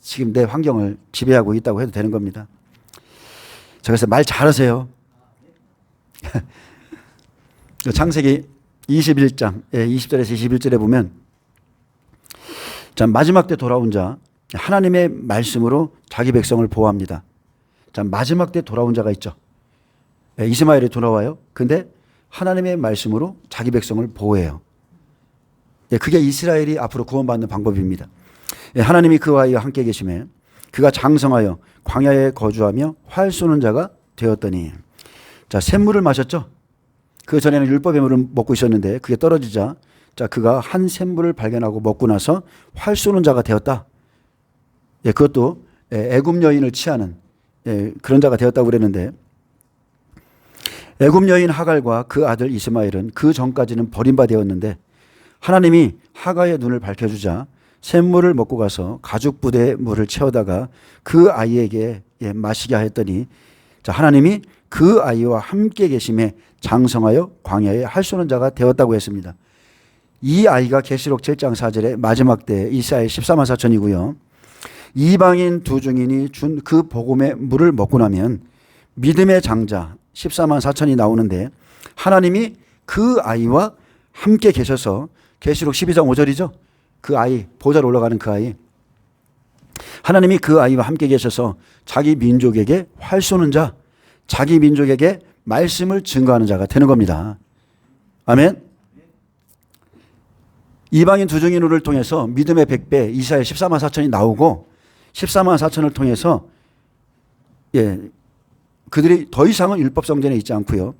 지금 내 환경을 지배하고 있다고 해도 되는 겁니다. 자, 그래서 말 잘하세요. 창세기 21장 20절에서 21절에 보면, 자, 마지막 때 돌아온 자, 하나님의 말씀으로 자기 백성을 보호합니다. 자, 마지막 때 돌아온 자가 있죠. 이스마엘이 돌아와요. 근데 하나님의 말씀으로 자기 백성을 보호해요. 그게 이스라엘이 앞으로 구원받는 방법입니다. 하나님이 그와 함께 계심에 그가 장성하여 광야에 거주하며 활 쏘는 자가 되었더니, 자, 샘물을 마셨죠. 그 전에는 율법의 물을 먹고 있었는데 그게 떨어지자, 자, 그가 한 샘물을 발견하고 먹고 나서 활 쏘는 자가 되었다. 예, 그것도 애굽 여인을 취하는, 예, 그런 자가 되었다고 그랬는데, 애굽 여인 하갈과 그 아들 이스마엘은 그 전까지는 버림받았는데 하나님이 하갈의 눈을 밝혀주자 샘물을 먹고 가서 가죽 부대에 물을 채우다가 그 아이에게, 예, 마시게 하였더니, 자, 하나님이 그 아이와 함께 계심에 장성하여 광야에 활 쏘는 자가 되었다고 했습니다. 이 아이가 계시록 7장 4절에 마지막 때 이스라엘 14만 4천이고요. 이방인 두 증인이 준 그 복음의 물을 먹고 나면 믿음의 장자 14만 4천이 나오는데, 하나님이 그 아이와 함께 계셔서, 계시록 12장 5절이죠. 그 아이, 보좌로 올라가는 그 아이, 하나님이 그 아이와 함께 계셔서 자기 민족에게 활 쏘는 자, 자기 민족에게 말씀을 증거하는 자가 되는 겁니다. 아멘. 이방인 두 증인을 통해서 믿음의 100배 이스라엘 14만 4천이 나오고, 14만 4천을 통해서, 예, 그들이 더 이상은 율법 성전에 있지 않고요.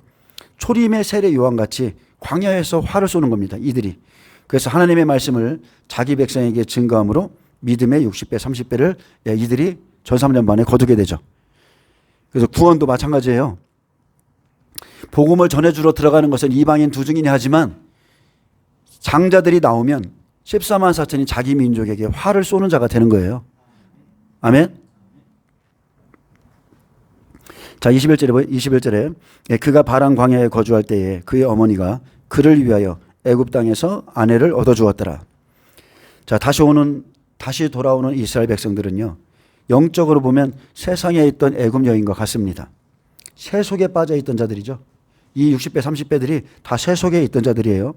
초림의 세례 요한같이 광야에서 활을 쏘는 겁니다. 이들이. 그래서 하나님의 말씀을 자기 백성에게 증거함으로 믿음의 60배, 30배를, 예, 이들이 전삼년 만에 거두게 되죠. 그래서 구원도 마찬가지예요. 복음을 전해주러 들어가는 것은 이방인 두 증인이 하지만 장자들이 나오면 14만 4천이 자기 민족에게 활을 쏘는 자가 되는 거예요. 아멘. 자, 21절에 그가 바란 광야에 거주할 때에 그의 어머니가 그를 위하여 애굽 땅에서 아내를 얻어주었더라. 자, 다시 돌아오는 이스라엘 백성들은요, 영적으로 보면 세상에 있던 애굽 여인과 같습니다. 새 속에 빠져 있던 자들이죠. 이 60배, 30배들이 다 새 속에 있던 자들이에요.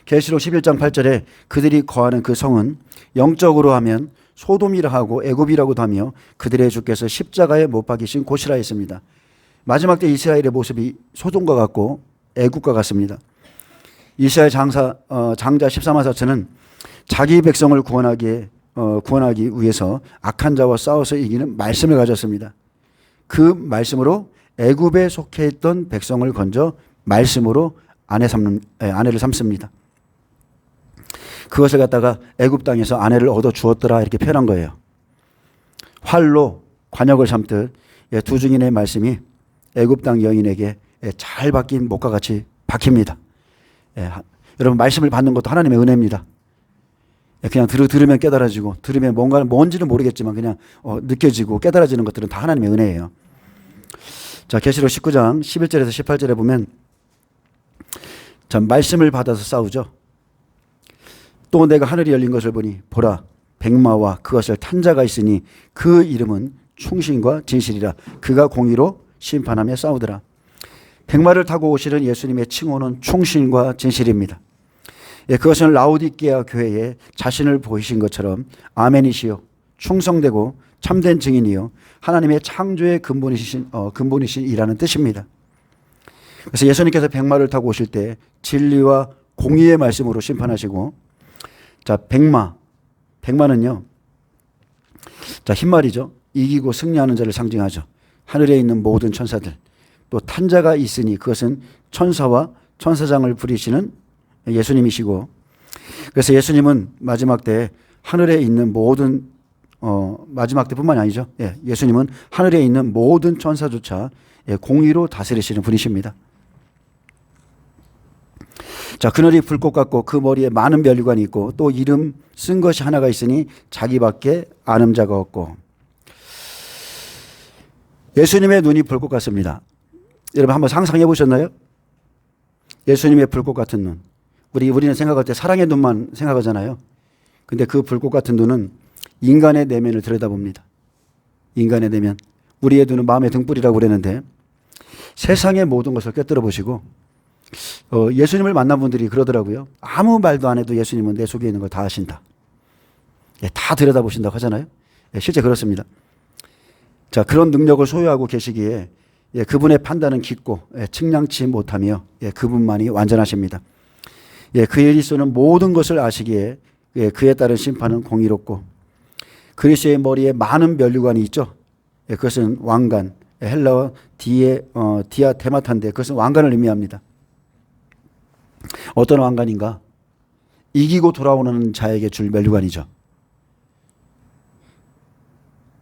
계시록 11장 8절에 그들이 거하는 그 성은 영적으로 하면 소돔이라 하고 애굽이라고도 하며 그들의 주께서 십자가에 못 박이신 곳이라 했습니다. 마지막 때 이스라엘의 모습이 소돔과 같고 애굽과 같습니다. 이스라엘 장자 14만 4천은 자기 백성을 구원하기 위해서 악한 자와 싸워서 이기는 말씀을 가졌습니다. 그 말씀으로 애굽에 속해 있던 백성을 건져 말씀으로 아내를 삼습니다. 그것을 갖다가 애굽 땅에서 아내를 얻어 주었더라 이렇게 표현한 거예요. 활로 관역을 삼듯 두 증인의 말씀이 애굽 땅 여인에게 잘 박힌 못과 같이 박힙니다. 여러분, 말씀을 받는 것도 하나님의 은혜입니다. 그냥 들으면 깨달아지고, 들으면 뭔지는 모르겠지만 그냥 느껴지고 깨달아지는 것들은 다 하나님의 은혜예요. 자, 계시록 19장 11절에서 18절에 보면, 자, 말씀을 받아서 싸우죠. 또 내가 하늘이 열린 것을 보니 보라, 백마와 그것을 탄 자가 있으니 그 이름은 충신과 진실이라. 그가 공의로 심판하며 싸우더라. 백마를 타고 오시는 예수님의 칭호는 충신과 진실입니다. 그것은 라오디게아 교회에 자신을 보이신 것처럼 아멘이시요, 충성되고 참된 증인이요, 하나님의 창조의 근본이시라는 뜻입니다. 그래서 예수님께서 백마를 타고 오실 때 진리와 공의의 말씀으로 심판하시고, 자, 백마는요, 자, 흰말이죠. 이기고 승리하는 자를 상징하죠. 하늘에 있는 모든 천사들, 또 탄자가 있으니 그것은 천사와 천사장을 부리시는 예수님이시고, 그래서 예수님은 마지막 때 하늘에 있는 모든 마지막 때뿐만이 아니죠. 예수님은 하늘에 있는 모든 천사조차 공의로 다스리시는 분이십니다. 자, 그늘이 불꽃 같고 그 머리에 많은 면류관이 있고 또 이름 쓴 것이 하나가 있으니 자기밖에 아는 자가 없고. 예수님의 눈이 불꽃 같습니다. 여러분, 한번 상상해 보셨나요? 예수님의 불꽃 같은 눈. 우리는 생각할 때 사랑의 눈만 생각하잖아요. 근데 그 불꽃 같은 눈은 인간의 내면을 들여다봅니다. 인간의 내면. 우리의 눈은 마음의 등불이라고 그러는데 세상의 모든 것을 꿰뚫어 보시고, 예수님을 만난 분들이 그러더라고요. 아무 말도 안 해도 예수님은 내 속에 있는 걸 다 아신다. 다 들여다보신다고 하잖아요. 실제 그렇습니다. 자, 그런 능력을 소유하고 계시기에 그분의 판단은 깊고 측량치 못하며 그분만이 완전하십니다. 그의 일소는 모든 것을 아시기에 그에 따른 심판은 공의롭고, 그리스도의 머리에 많은 면류관이 있죠. 그것은 왕관, 헬라어 디아데마타인데 그것은 왕관을 의미합니다. 어떤 왕관인가? 이기고 돌아오는 자에게 줄 면류관이죠.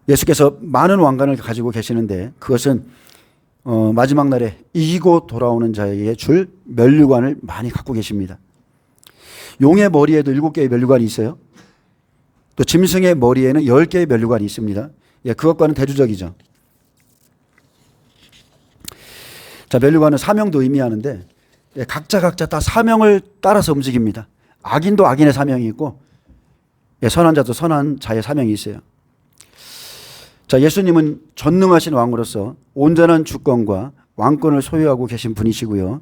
예수께서 많은 왕관을 가지고 계시는데 그것은 마지막 날에 이기고 돌아오는 자에게 줄 면류관을 많이 갖고 계십니다. 용의 머리에도 7개의 면류관이 있어요. 또 짐승의 머리에는 10개의 면류관이 있습니다. 그것과는 대조적이죠. 자, 면류관은 사명도 의미하는데 각자 다 사명을 따라서 움직입니다. 악인도 악인의 사명이 있고 선한 자도 선한 자의 사명이 있어요. 자, 예수님은 전능하신 왕으로서 온전한 주권과 왕권을 소유하고 계신 분이시고요.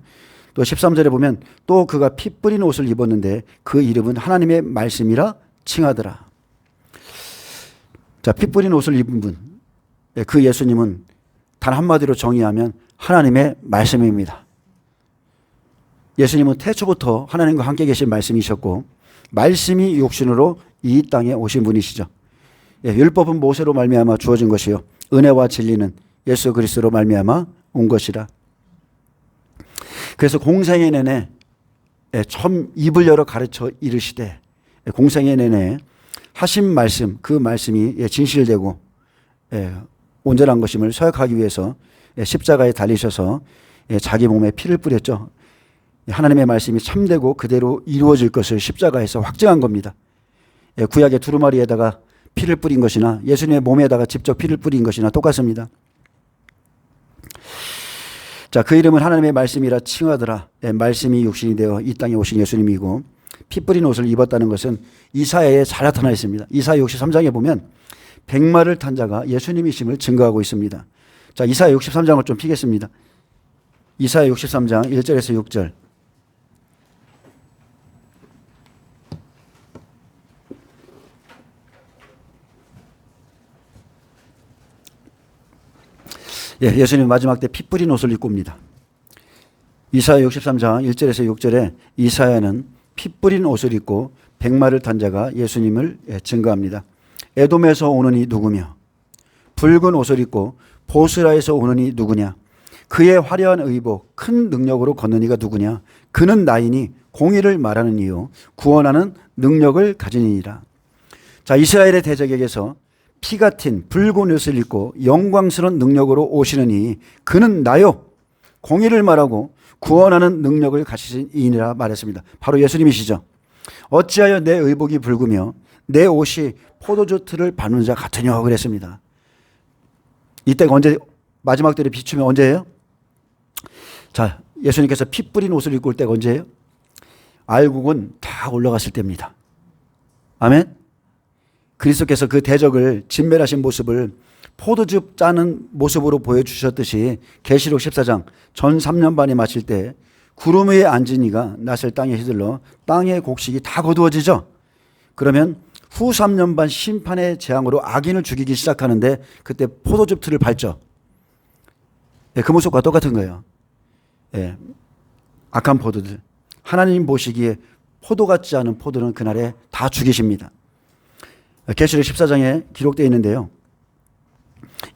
또 13절에 보면 또 그가 피 뿌린 옷을 입었는데 그 이름은 하나님의 말씀이라 칭하더라. 자, 피 뿌린 옷을 입은 분, 그 예수님은 단 한마디로 정의하면 하나님의 말씀입니다. 예수님은 태초부터 하나님과 함께 계신 말씀이셨고 말씀이 육신으로 이 땅에 오신 분이시죠. 율법은 모세로 말미암아 주어진 것이요 은혜와 진리는 예수 그리스도로 말미암아 온 것이라. 그래서 공생애 내내 처음 입을 열어 가르쳐 이르시되 공생애 내내 하신 말씀, 그 말씀이 진실되고 온전한 것임을 서약하기 위해서 십자가에 달리셔서 자기 몸에 피를 뿌렸죠. 하나님의 말씀이 참되고 그대로 이루어질 것을 십자가에서 확증한 겁니다. 구약의 두루마리에다가 피를 뿌린 것이나 예수님의 몸에다가 직접 피를 뿌린 것이나 똑같습니다. 자, 그 이름은 하나님의 말씀이라 칭하더라. 말씀이 육신이 되어 이 땅에 오신 예수님이고 피 뿌린 옷을 입었다는 것은 이사야에 잘 나타나 있습니다. 이사야 63장에 보면 백마를 탄 자가 예수님이심을 증거하고 있습니다. 자, 이사야 63장을 좀 피겠습니다. 이사야 63장 1절에서 6절. 예수님 마지막 때 피 뿌린 옷을 입고 옵니다. 이사야 63장 1절에서 6절에 이사야는 피 뿌린 옷을 입고 백마를 탄 자가 예수님을 증거합니다. 에돔에서 오는 이 누구며 붉은 옷을 입고 보스라에서 오는 이 누구냐. 그의 화려한 의복 큰 능력으로 걷는 이가 누구냐. 그는 나이니 공의를 말하는 이요 구원하는 능력을 가진 이니라. 자, 이스라엘의 대적에게서 피 같은 붉은 옷을 입고 영광스러운 능력으로 오시느니 그는 나요 공의를 말하고 구원하는 능력을 가지신 이인이라 말했습니다. 바로 예수님이시죠. 어찌하여 내 의복이 붉으며 내 옷이 포도주 틀을 밟는 자 같으냐 그랬습니다. 이때가 언제, 마지막 때를 비추면 언제예요? 자, 예수님께서 피 뿌린 옷을 입고 올 때가 언제예요? 알곡은 다 올라갔을 때입니다. 아멘? 그리스도께서 그 대적을 진멸하신 모습을 포도주 짜는 모습으로 보여주셨듯이 계시록 14장 전 3년 반이 마칠 때 구름 위에 앉은 이가 낯을 땅에 휘둘러 땅의 곡식이 다 거두어지죠. 그러면 후 3년 반 심판의 재앙으로 악인을 죽이기 시작하는데 그때 포도주 틀을 밟죠. 예, 그 모습과 똑같은 거예요. 예, 악한 포도들. 하나님 보시기에 포도 같지 않은 포도는 그날에 다 죽이십니다. 계시록 14장에 기록되어 있는데요.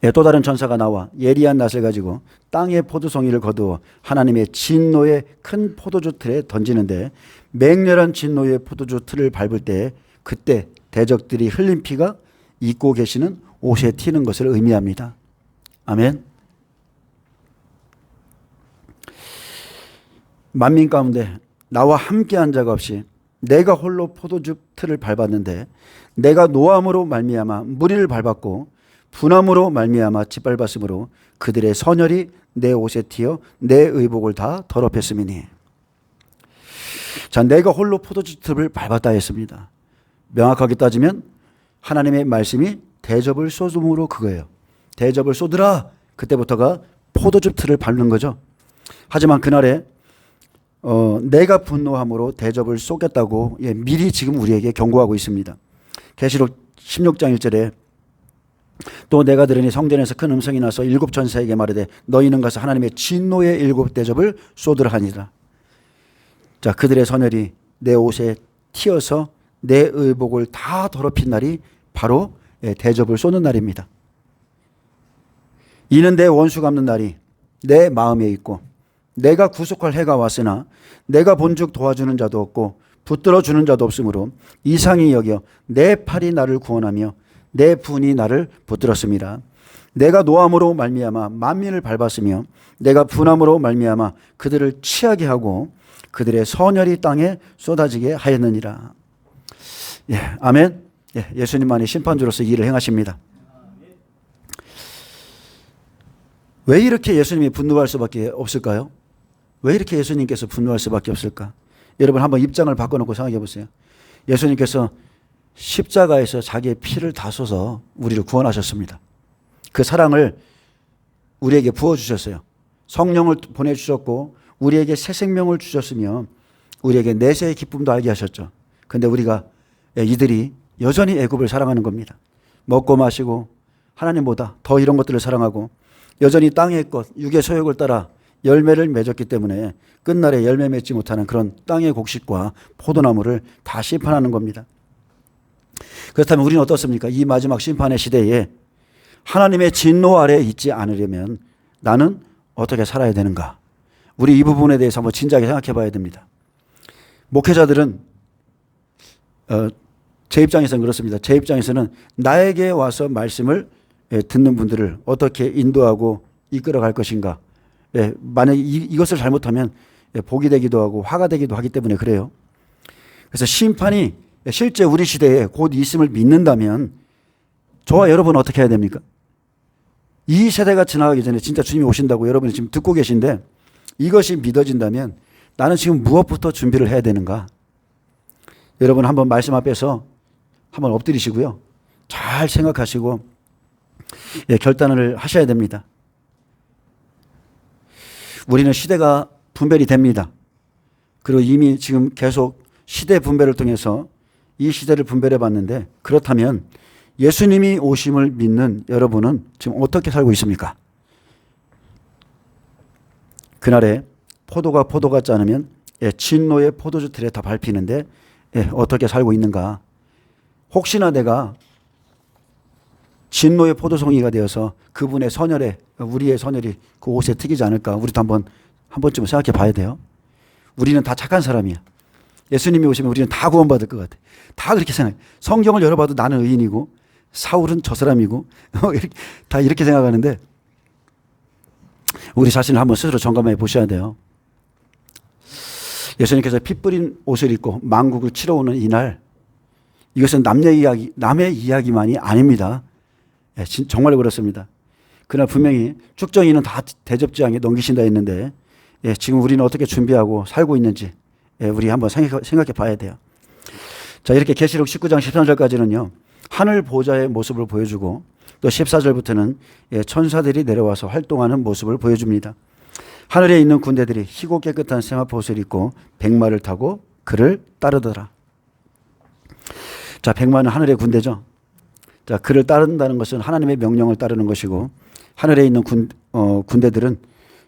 예, 또 다른 전사가 나와 예리한 낫을 가지고 땅의 포도송이를 거두어 하나님의 진노의 큰 포도주 틀에 던지는데 맹렬한 진노의 포도주 틀을 밟을 때 그때 대적들이 흘린 피가 입고 계시는 옷에 튀는 것을 의미합니다. 아멘. 만민 가운데 나와 함께한 자가 없이 내가 홀로 포도주 틀을 밟았는데 내가 노함으로 말미암아 무리를 밟았고 분함으로 말미암아 짓밟았으므로 그들의 선혈이 내 옷에 튀어 내 의복을 다 더럽혔음이니. 자, 내가 홀로 포도주 틀을 밟았다 했습니다. 명확하게 따지면 하나님의 말씀이 대접을 쏟음으로 그거예요. 대접을 쏟으라. 그때부터가 포도주 틀을 밟는 거죠. 하지만 그날에 내가 분노함으로 대접을 쏟겠다고 미리 지금 우리에게 경고하고 있습니다. 계시록 16장 1절에 또 내가 들으니 성전에서 큰 음성이 나서 일곱 전사에게 말하되 너희는 가서 하나님의 진노의 일곱 대접을 쏟으라 하니라. 자, 그들의 선혈이 내 옷에 튀어서 내 의복을 다 더럽힌 날이 바로 대접을 쏟는 날입니다. 이는 내 원수 갚는 날이 내 마음에 있고 내가 구속할 해가 왔으나 내가 본즉 도와주는 자도 없고 붙들어 주는 자도 없으므로 이상히 여겨 내 팔이 나를 구원하며 내 분이 나를 붙들었습니다. 내가 노함으로 말미암아 만민을 밟았으며 내가 분함으로 말미암아 그들을 취하게 하고 그들의 선혈이 땅에 쏟아지게 하였느니라. 예, 아멘. 예, 예수님만이 심판주로서 일을 행하십니다. 왜 이렇게 예수님이 분노할 수밖에 없을까요? 왜 이렇게 예수님께서 분노할 수밖에 없을까? 여러분 한번 입장을 바꿔놓고 생각해 보세요. 예수님께서 십자가에서 자기의 피를 다 쏟아서 우리를 구원하셨습니다. 그 사랑을 우리에게 부어주셨어요. 성령을 보내주셨고 우리에게 새 생명을 주셨으며 우리에게 내세의 기쁨도 알게 하셨죠. 그런데 우리가 이들이 여전히 애굽을 사랑하는 겁니다. 먹고 마시고 하나님보다 더 이런 것들을 사랑하고 여전히 땅의 것, 육의 소욕을 따라 열매를 맺었기 때문에 끝날에 열매 맺지 못하는 그런 땅의 곡식과 포도나무를 다 심판하는 겁니다. 그렇다면 우리는 어떻습니까? 이 마지막 심판의 시대에 하나님의 진노 아래에 있지 않으려면 나는 어떻게 살아야 되는가? 우리 이 부분에 대해서 한번 진지하게 생각해 봐야 됩니다. 목회자들은 제 입장에서는 그렇습니다. 제 입장에서는 나에게 와서 말씀을 듣는 분들을 어떻게 인도하고 이끌어갈 것인가. 만약에 이것을 잘못하면 복이 되기도 하고 화가 되기도 하기 때문에 그래요. 그래서 심판이 실제 우리 시대에 곧 있음을 믿는다면 저와 여러분은 어떻게 해야 됩니까? 이 세대가 지나가기 전에 진짜 주님이 오신다고 여러분이 지금 듣고 계신데 이것이 믿어진다면 나는 지금 무엇부터 준비를 해야 되는가? 여러분 한번 말씀 앞에서 한번 엎드리시고요. 잘 생각하시고 결단을 하셔야 됩니다. 우리는 시대가 분별이 됩니다. 그리고 이미 지금 계속 시대 분별을 통해서 이 시대를 분별해 봤는데 그렇다면 예수님이 오심을 믿는 여러분은 지금 어떻게 살고 있습니까? 그날에 포도가 포도 같지 않으면 진노의 포도주 틀에 다 밟히는데 어떻게 살고 있는가? 혹시나 내가 진노의 포도송이가 되어서 그분의 선혈에 우리의 선혈이 그 옷에 튀기지 않을까? 우리도 한 번쯤 생각해 봐야 돼요. 우리는 다 착한 사람이야. 예수님이 오시면 우리는 다 구원받을 것 같아. 다 그렇게 생각해. 성경을 열어봐도 나는 의인이고 사울은 저 사람이고 다 이렇게 생각하는데 우리 자신을 한번 스스로 점검해 보셔야 돼요. 예수님께서 피 뿌린 옷을 입고 만국을 치러 오는 이날, 이것은 남의 이야기만이 아닙니다. 정말로 그렇습니다. 그날 분명히 축정인은 다 대접지향에 넘기신다 했는데 지금 우리는 어떻게 준비하고 살고 있는지 우리 한번 생각해 봐야 돼요. 자, 이렇게 계시록 19장 13절까지는요. 하늘 보좌의 모습을 보여주고 또 14절부터는 천사들이 내려와서 활동하는 모습을 보여줍니다. 하늘에 있는 군대들이 희고 깨끗한 세마포 옷을 입고 백마를 타고 그를 따르더라. 자, 백마는 하늘의 군대죠. 자, 그를 따른다는 것은 하나님의 명령을 따르는 것이고 하늘에 있는 군대들은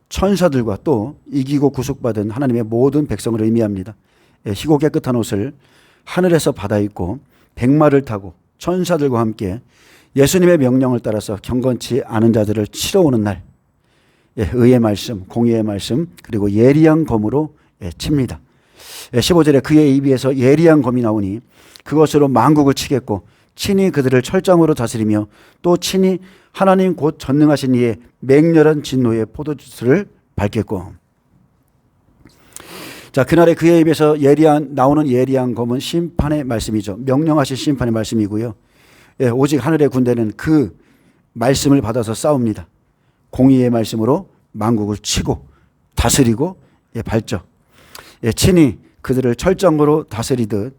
천사들과 또 이기고 구속받은 하나님의 모든 백성을 의미합니다. 희고 깨끗한 옷을 하늘에서 받아 입고 백마를 타고 천사들과 함께 예수님의 명령을 따라서 경건치 않은 자들을 치러 오는 날, 의의 말씀, 공의의 말씀, 그리고 예리한 검으로 칩니다. 15절에 그의 입에서 예리한 검이 나오니 그것으로 만국을 치겠고 친히 그들을 철장으로 다스리며 또 친히 하나님 곧 전능하신 이의 맹렬한 진노의 포도주스를 밟겠고. 자, 그날에 그의 입에서 나오는 예리한 검은 심판의 말씀이죠. 명령하신 심판의 말씀이고요. 오직 하늘의 군대는 그 말씀을 받아서 싸웁니다. 공의의 말씀으로 만국을 치고 다스리고 밟죠. 친히 그들을 철장으로 다스리듯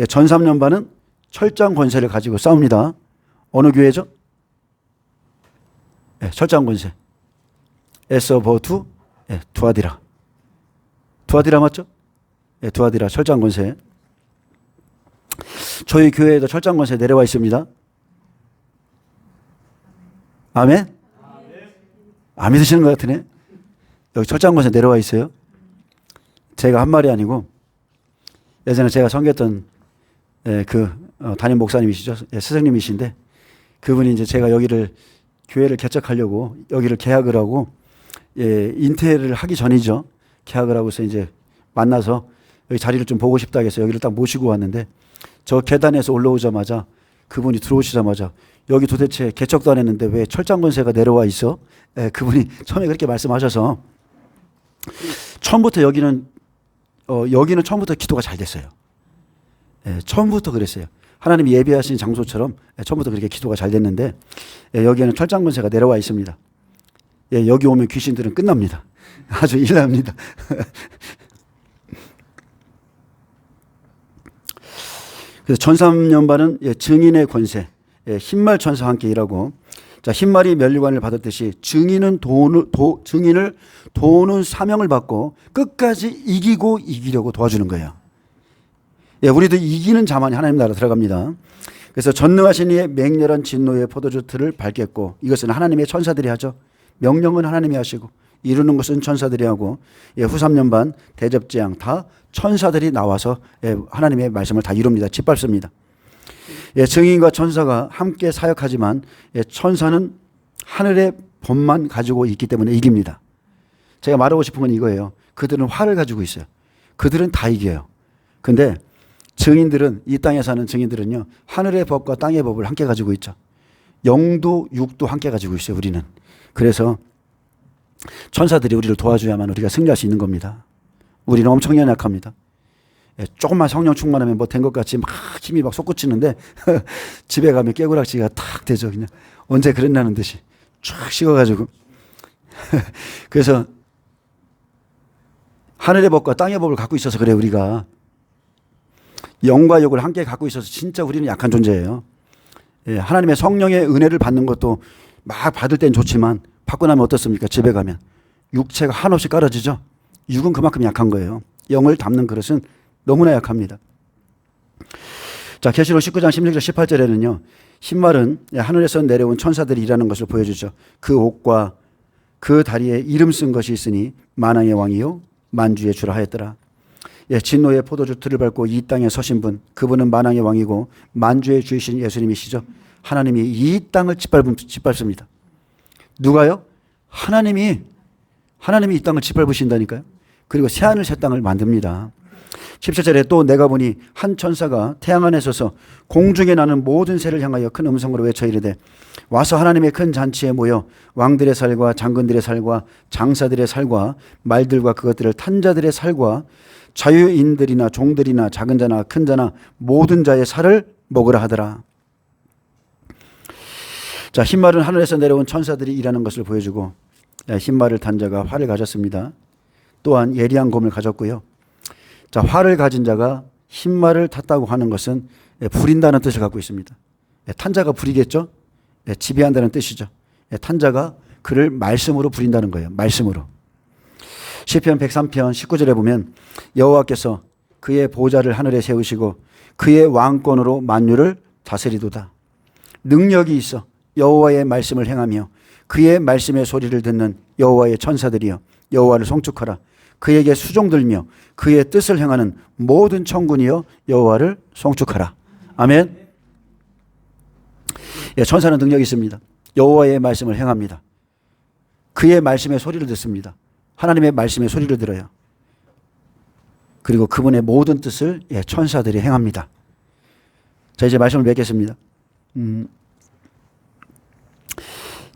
전삼년반은 철장 권세를 가지고 싸웁니다. 어느 교회죠? 철장 권세. 에서버투 두아디라. 두아디라 맞죠? 두아디라 철장 권세. 저희 교회에도 철장 권세 내려와 있습니다. 아멘? 안 믿으시는 것 같으네. 여기 철장 권세 내려와 있어요. 제가 한 말이 아니고 예전에 제가 섬겼던 담임 목사님이시죠. 스승님이신데 그분이 이제 제가 여기를 교회를 개척하려고 여기를 계약을 하고 인테리어를 하기 전이죠. 계약을 하고서 이제 만나서 여기 자리를 좀 보고 싶다 해서 여기를 딱 모시고 왔는데 저 계단에서 올라오자마자 그분이 들어오시자마자 여기 도대체 개척도 안 했는데 왜 철장 권세가 내려와 있어? 그분이 처음에 그렇게 말씀하셔서 처음부터 여기는 처음부터 기도가 잘 됐어요. 처음부터 그랬어요. 하나님이 예배하신 장소처럼 처음부터 그렇게 기도가 잘 됐는데 여기에는 철장 권세가 내려와 있습니다. 여기 오면 귀신들은 끝납니다. 아주 일납니다. 그래서 전삼년반은 증인의 권세, 흰말 천사와 함께 일하고, 자, 흰말이 면류관을 받았듯이 증인을 도우는 사명을 받고 끝까지 이기려고 도와주는 거예요. 우리도 이기는 자만이 하나님 나라 들어갑니다. 그래서 전능하신 이의 맹렬한 진노의 포도주 틀을 밟겠고, 이것은 하나님의 천사들이 하죠. 명령은 하나님이 하시고 이루는 것은 천사들이 하고, 후 3년반 대접재앙 다 천사들이 나와서 하나님의 말씀을 다 이룹니다. 짓밟습니다. 증인과 천사가 함께 사역하지만 천사는 하늘의 법만 가지고 있기 때문에 이깁니다. 제가 말하고 싶은 건 이거예요. 그들은 활을 가지고 있어요. 그들은 다 이겨요. 근데 증인들은, 이 땅에 사는 증인들은요, 하늘의 법과 땅의 법을 함께 가지고 있죠. 영도 육도 함께 가지고 있어요. 우리는. 그래서 천사들이 우리를 도와줘야만 우리가 승리할 수 있는 겁니다. 우리는 엄청 연약합니다. 조금만 성령 충만하면 뭐 된 것 같이 막 힘이 막 솟구치는데 집에 가면 깨구락지가 탁 되죠. 그냥 언제 그랬나는 듯이 쫙 식어가지고. 그래서 하늘의 법과 땅의 법을 갖고 있어서 그래. 우리가 영과 육을 함께 갖고 있어서 진짜 우리는 약한 존재예요. 하나님의 성령의 은혜를 받는 것도 막 받을 땐 좋지만 받고 나면 어떻습니까? 집에 가면 육체가 한없이 깔아지죠. 육은 그만큼 약한 거예요. 영을 담는 그릇은 너무나 약합니다. 자, 계시록 19장 16절 18절에는요. 흰말은 하늘에서 내려온 천사들이 일하는 것을 보여주죠. 그 옷과 그 다리에 이름 쓴 것이 있으니 만왕의 왕이요 만주의 주라 하였더라. 진노의 포도주 틀을 밟고 이 땅에 서신 분, 그분은 만왕의 왕이고 만주의 주이신 예수님이시죠. 하나님이 이 땅을 짓밟습니다. 누가요? 하나님이 이 땅을 짓밟으신다니까요. 그리고 새하늘 새 땅을 만듭니다. 17절에 또 내가 보니 한 천사가 태양 안에 서서 공중에 나는 모든 새를 향하여 큰 음성으로 외쳐 이르되 와서 하나님의 큰 잔치에 모여 왕들의 살과 장군들의 살과 장사들의 살과 말들과 그것들을 탄 자들의 살과 자유인들이나 종들이나 작은 자나 큰 자나 모든 자의 살을 먹으라 하더라. 자, 흰말은 하늘에서 내려온 천사들이 일하는 것을 보여주고 흰말을 탄 자가 활을 가졌습니다. 또한 예리한 곰을 가졌고요. 자, 활을 가진 자가 흰말을 탔다고 하는 것은 부린다는 뜻을 갖고 있습니다. 탄 자가 부리겠죠? 지배한다는 뜻이죠. 탄 자가 그를 말씀으로 부린다는 거예요. 말씀으로. 시편 103편 19절에 보면 여호와께서 그의 보좌를 하늘에 세우시고 그의 왕권으로 만유를 다스리도다. 능력이 있어 여호와의 말씀을 행하며 그의 말씀의 소리를 듣는 여호와의 천사들이여 여호와를 송축하라. 그에게 수종들며 그의 뜻을 행하는 모든 천군이여 여호와를 송축하라. 아멘. 천사는 능력이 있습니다. 여호와의 말씀을 행합니다. 그의 말씀의 소리를 듣습니다. 하나님의 말씀의 소리를 들어요. 그리고 그분의 모든 뜻을 천사들이 행합니다. 자, 이제 말씀을 맺겠습니다.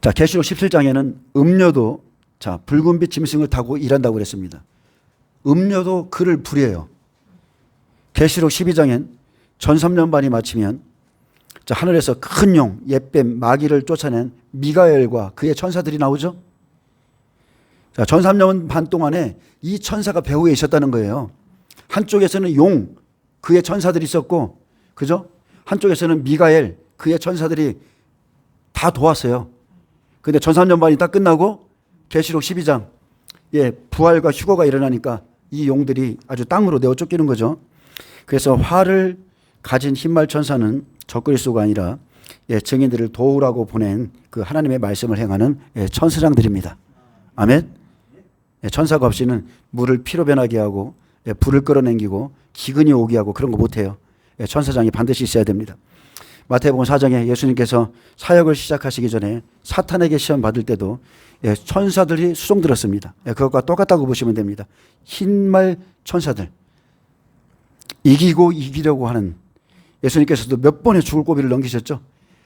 자, 계시록 17장에는 음료도 자, 붉은빛 짐승을 타고 일한다고 그랬습니다. 음료도 그를 부려요. 계시록 12장엔 전 3년 반이 마치면 자, 하늘에서 큰 용, 옛뱀, 마귀를 쫓아낸 미가엘과 그의 천사들이 나오죠. 자, 전 3년 반 동안에 이 천사가 배후에 있었다는 거예요. 한쪽에서는 용, 그의 천사들이 있었고, 그죠? 한쪽에서는 미가엘, 그의 천사들이 다 도왔어요. 근데 전 3년 반이 딱 끝나고 계시록 12장, 부활과 휴거가 일어나니까 이 용들이 아주 땅으로 내어 쫓기는 거죠. 그래서 활을 가진 흰말 천사는 적그리스도가 아니라 증인들을 도우라고 보낸 그 하나님의 말씀을 행하는 천사장들입니다. 아멘. 천사가 없이는 물을 피로 변하게 하고 불을 끌어당기고 기근이 오게 하고 그런 거 못해요. 천사장이 반드시 있어야 됩니다. 마태복음 4장에 예수님께서 사역을 시작하시기 전에 사탄에게 시험 받을 때도 천사들이 수종 들었습니다. 그것과 똑같다고 보시면 됩니다. 흰말 천사들. 이기고 이기려고 하는, 예수님께서도 몇 번의 죽을 고비를 넘기셨죠.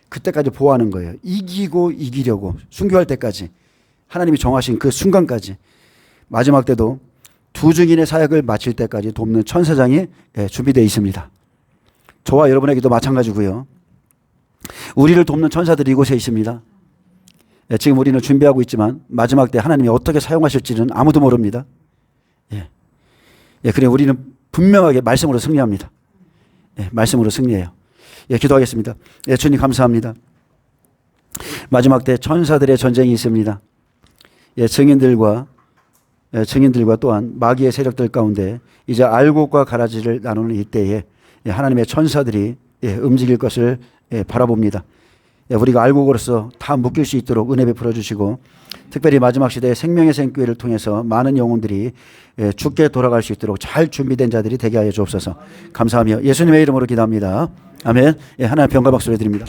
그때까지 보호하는 거예요. 이기고 이기려고 순교할 때까지, 하나님이 정하신 그 순간까지, 마지막 때도 두 증인의 사역을 마칠 때까지 돕는 천사장이 준비되어 있습니다. 저와 여러분에게도 마찬가지고요. 우리를 돕는 천사들이 이곳에 있습니다. 지금 우리는 준비하고 있지만 마지막 때 하나님이 어떻게 사용하실지는 아무도 모릅니다. 그래 우리는 분명하게 말씀으로 승리합니다. 말씀으로 승리해요. 기도하겠습니다. 주님 감사합니다. 마지막 때 천사들의 전쟁이 있습니다. 증인들과 또한 마귀의 세력들 가운데 이제 알곡과 가라지를 나누는 이때에 하나님의 천사들이 움직일 것을 바라봅니다. 우리가 알곡으로서 다 묶일 수 있도록 은혜 베풀어 주시고, 특별히 마지막 시대에 생명의 생교회를 통해서 많은 영혼들이 죽게 돌아갈 수 있도록 잘 준비된 자들이 되게 하여 주옵소서. 감사하며 예수님의 이름으로 기도합니다. 아멘. 하나님 병과 박수를 드립니다.